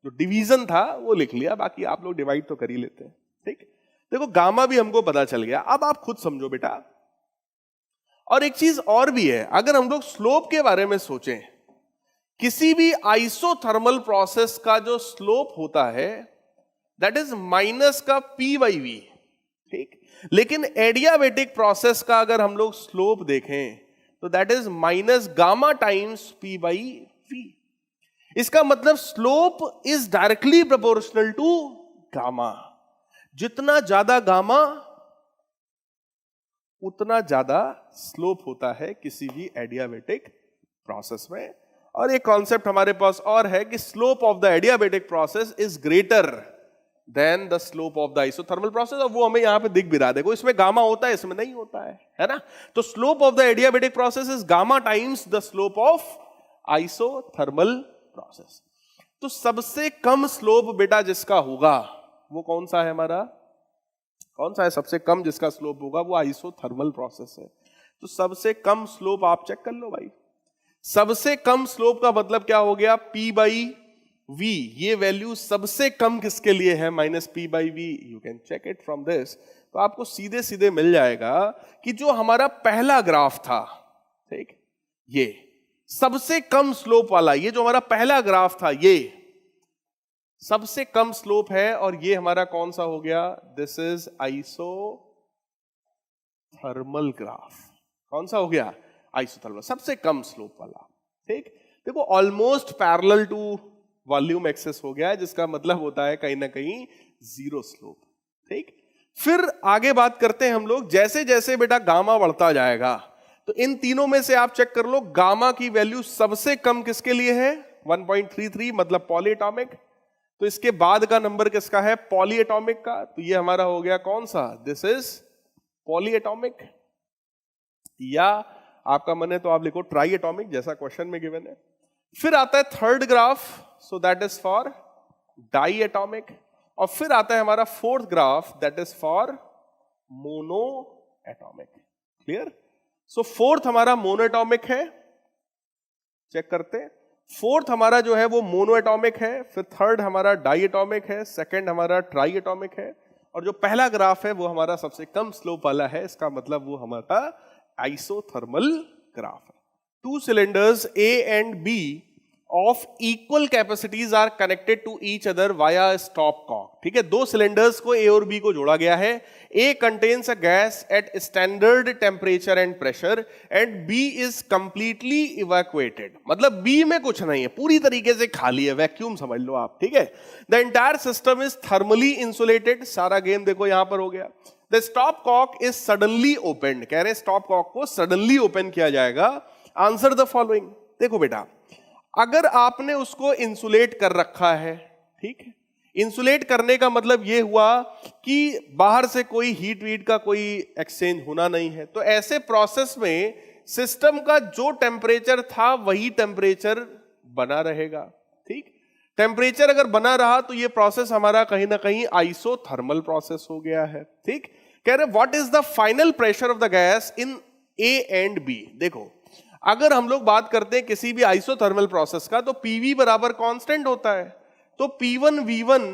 जो डिवीजन था वो लिख लिया, बाकी आप लोग डिवाइड तो कर ही लेते हैं। ठीक, देखो गामा भी हमको पता चल गया। अब आप खुद समझो बेटा, और एक चीज और भी है, अगर हम लोग स्लोप के बारे में सोचें, किसी भी आइसोथर्मल प्रोसेस का जो स्लोप होता है दैट इज माइनस का P/V। ठीक, लेकिन एडियाबेटिक प्रोसेस का अगर हम लोग स्लोप देखें तो that is minus gamma times P/V। इसका मतलब slope is directly proportional to gamma. जितना ज्यादा गामा उतना ज्यादा स्लोप होता है किसी भी एडियाबेटिक प्रोसेस में। और एक कॉन्सेप्ट हमारे पास और है कि slope of the adiabatic process is greater than the slope of the isothermal process, और वो हमें यहां पे दिख भी रहा है। देखो इसमें गामा होता है, इसमें नहीं होता है ना। तो slope of the adiabatic process is gamma times the slope of isothermal process. तो सबसे कम स्लोप बेटा जिसका होगा वो कौन सा है हमारा, कौन सा है सबसे कम जिसका स्लोप होगा, वो आइसोथर्मल प्रोसेस है। तो सबसे कम स्लोप आप चेक कर लो भाई, सबसे कम स्लोप का मतलब क्या हो गया, P बाई V। ये वैल्यू सबसे कम किसके लिए है, minus P by V। You can check it from this. तो आपको सीधे सीधे मिल जाएगा कि जो हमारा पहला ग्राफ था, ठीक, ये सबसे कम स्लोप वाला, ये जो हमारा पहला ग्राफ था ये सबसे कम स्लोप है, और ये हमारा कौन सा हो गया, दिस इज आइसोथर्मल ग्राफ। कौन सा हो गया, आइसोथर्मल, सबसे कम स्लोप वाला। ठीक, देखो almost parallel to volume axis हो गया है, जिसका मतलब होता है कहीं ना कहीं जीरो स्लोप। ठीक, फिर आगे बात करते हैं हम लोग, जैसे जैसे बेटा गामा बढ़ता जाएगा, तो इन तीनों में से आप चेक कर लो, गामा की वैल्यू सबसे कम किसके लिए है, 1.33, मतलब पॉलीएटॉमिक। तो इसके बाद का नंबर किसका है, पॉलीएटॉमिक का। तो ये हमारा हो गया कौन सा, दिस इज पॉलीएटॉमिक, या आपका मन है तो आप लिखो ट्राई एटॉमिक, जैसा क्वेश्चन में गिवन है। फिर आता है third graph, so that is for diatomic. और फिर आता है हमारा fourth graph, that is for monoatomic. Clear. So fourth हमारा मोनो एटॉमिक है, चेक करते हैं। फोर्थ हमारा जो है वो मोनो एटॉमिक है, फिर थर्ड हमारा डाई एटॉमिक है, सेकंड हमारा ट्राई एटॉमिक है, और जो पहला ग्राफ है वो हमारा सबसे कम स्लोप वाला है। इसका मतलब वो हमारा आइसोथर्मल ग्राफ है। To cylinders A and B of equal capacities are connected to each other via a stopcock। ठीक है, दो सिलेंडर्स को A और B को जोड़ा गया है। A contains a gas at standard temperature and pressure and B is completely evacuated। मतलब B में कुछ नहीं है, पूरी तरीके से खाली है, वैक्यूम समझ लो आप। ठीक है, the entire system is thermally insulated। सारा गेम देखो यहां पर हो गया। The stopcock is suddenly opened। कह रहे हैं stopcock को suddenly open किया जाएगा। Answer the following। देखो बेटा, अगर आपने उसको इंसुलेट कर रखा है, ठीक है, इंसुलेट करने का मतलब ये हुआ कि बाहर से कोई हीट वीट का कोई एक्सचेंज होना नहीं है, तो ऐसे प्रोसेस में सिस्टम का जो टेम्परेचर था वही टेम्परेचर बना रहेगा। ठीक, टेम्परेचर अगर बना रहा तो ये प्रोसेस हमारा कहीं ना कहीं आइसोथर्मल प्रोसेस हो गया है। ठीक, कह रहे what is the final pressure of the gas in A and B। देखो अगर हम लोग बात करते हैं किसी भी आइसोथर्मल प्रोसेस का, तो PV बराबर कांस्टेंट होता है, तो P1 V1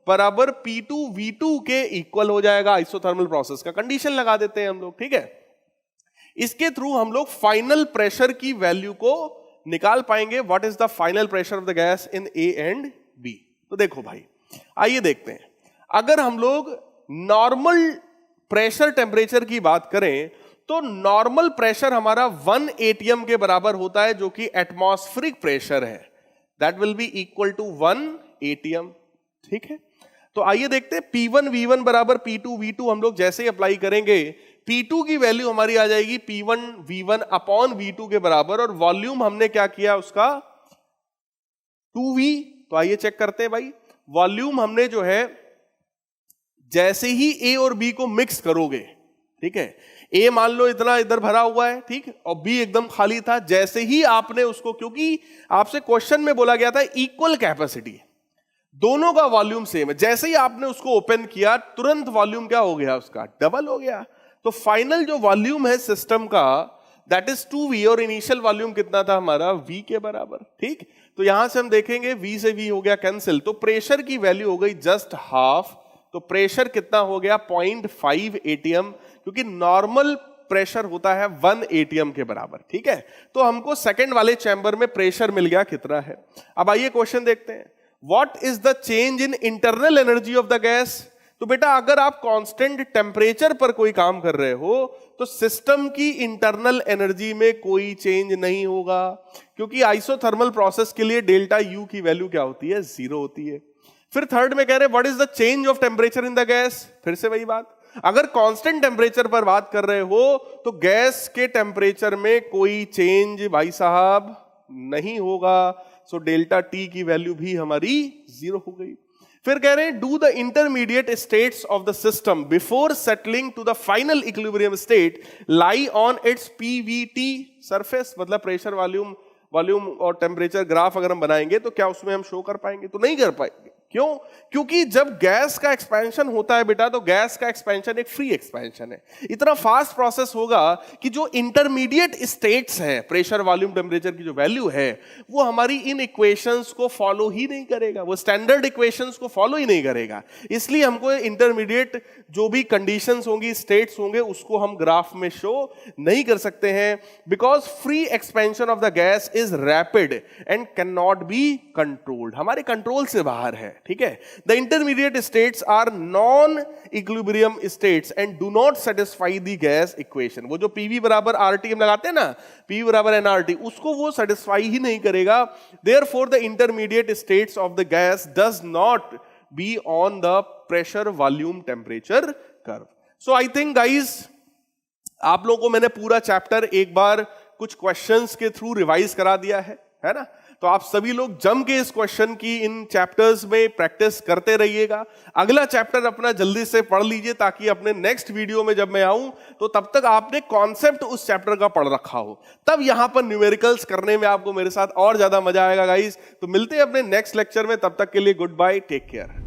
बराबर P2 V2 के इक्वल हो जाएगा। आइसोथर्मल प्रोसेस का कंडीशन लगा देते हैं हम लोग। ठीक है, इसके थ्रू हम लोग फाइनल प्रेशर की वैल्यू को निकाल पाएंगे। What is the final pressure of the gas in A and B। तो देखो भाई, आइए देखते हैं, अगर हम लोग नॉर्मल प्रेशर टेम्परेचर की बात करें तो नॉर्मल प्रेशर हमारा 1 atm के बराबर होता है, जो कि एटमॉस्फेरिक प्रेशर है। That will be equal to 1 atm। ठीक है, तो आइए देखते हैं, P1 V1 बराबर P2 V2 हम लोग जैसे ही अप्लाई करेंगे, P2 की वैल्यू हमारी आ जाएगी P1 V1 अपॉन V2 के बराबर, और वॉल्यूम हमने क्या किया उसका 2V। तो आइए चेक करते हैं भाई, वॉल्यूम हमने जो है जैसे ही A और B को मिक्स करोगे, ठीक है, A मान लो इतना इधर भरा हुआ है, ठीक, और B एकदम खाली था, जैसे ही आपने उसको, क्योंकि आपसे क्वेश्चन में बोला गया था इक्वल कैपेसिटी, दोनों का वॉल्यूम सेम है, जैसे ही आपने उसको ओपन किया तुरंत वॉल्यूम क्या हो गया उसका, डबल हो गया। तो फाइनल जो वॉल्यूम है सिस्टम का दैट इज 2V, और इनिशियल वॉल्यूम कितना था हमारा V के बराबर। ठीक, तो यहां से हम देखेंगे V से V हो गया कैंसिल, तो प्रेशर की वैल्यू हो गई जस्ट हाफ। तो प्रेशर कितना हो गया 0.5 atm, क्योंकि नॉर्मल प्रेशर होता है 1 atm के बराबर। ठीक है, तो हमको सेकंड वाले चैम्बर में प्रेशर मिल गया कितना है। अब आइए क्वेश्चन देखते हैं, what is the change in internal energy of the gas. तो बेटा अगर आप कांस्टेंट टेम्परेचर पर कोई काम कर रहे हो तो सिस्टम की इंटरनल एनर्जी में कोई चेंज नहीं होगा, क्योंकि आइसोथर्मल प्रोसेस के लिए डेल्टा U की वैल्यू क्या होती है, 0 होती है। फिर थर्ड में कह रहे हैं what is the change of temperature in the gas. फिर से वही बात, अगर कांस्टेंट टेम्परेचर पर बात कर रहे हो तो गैस के टेम्परेचर में कोई चेंज भाई साहब नहीं होगा, सो डेल्टा टी की वैल्यू भी हमारी 0 हो गई। फिर कह रहे हैं do the intermediate states of the system before settling to the final equilibrium state lie on its PVT surface, मतलब प्रेशर वॉल्यूम और टेम्परेचर ग्राफ अगर हम बनाएंगे तो क्या उसमें हम शो कर पाएंगे? तो नहीं कर पाएंगे। क्यों? क्योंकि जब गैस का एक्सपेंशन होता है बेटा, तो गैस का एक्सपेंशन एक फ्री एक्सपेंशन है। इतना फास्ट प्रोसेस होगा कि जो इंटरमीडिएट स्टेट्स हैं, प्रेशर वॉल्यूम टेम्परेचर की जो वैल्यू है, वो हमारी इन इक्वेशंस को फॉलो ही नहीं करेगा, वो स्टैंडर्ड इक्वेशंस को फॉलो ही नहीं करेगा। इसलिए हमको इंटरमीडिएट जो भी कंडीशंस होंगी, स्टेट्स होंगे, उसको हम ग्राफ में शो नहीं कर सकते हैं, because free expansion of the gas is rapid and can not be controlled, हमारे कंट्रोल से बाहर है। ठीक है, the intermediate states are non equilibrium states and do not satisfy the gas equation. वो जो पीवी बराबर आरटी हम लगाते हैं ना, पीवी बराबर एनआरटी, उसको वो सेटिस्फाई ही नहीं करेगा। Therefore the intermediate states of the gas does not be on the pressure volume temperature curve. So I think guys आप लोगों को मैंने पूरा चैप्टर एक बार कुछ क्वेश्चंस के थ्रू रिवाइज करा दिया है ना? तो आप सभी लोग जम के इस क्वेश्चन की इन चैप्टर्स में प्रैक्टिस करते रहिएगा। अगला चैप्टर अपना जल्दी से पढ़ लीजिए ताकि अपने नेक्स्ट वीडियो में जब मैं आऊं तो तब तक आपने कॉन्सेप्ट उस चैप्टर का पढ़ रखा हो, तब यहां पर न्यूमेरिकल्स करने में आपको मेरे साथ और ज्यादा मजा आएगा गाइस। तो मिलते हैं अपने नेक्स्ट लेक्चर में, तब तक के लिए गुड बाय, टेक केयर।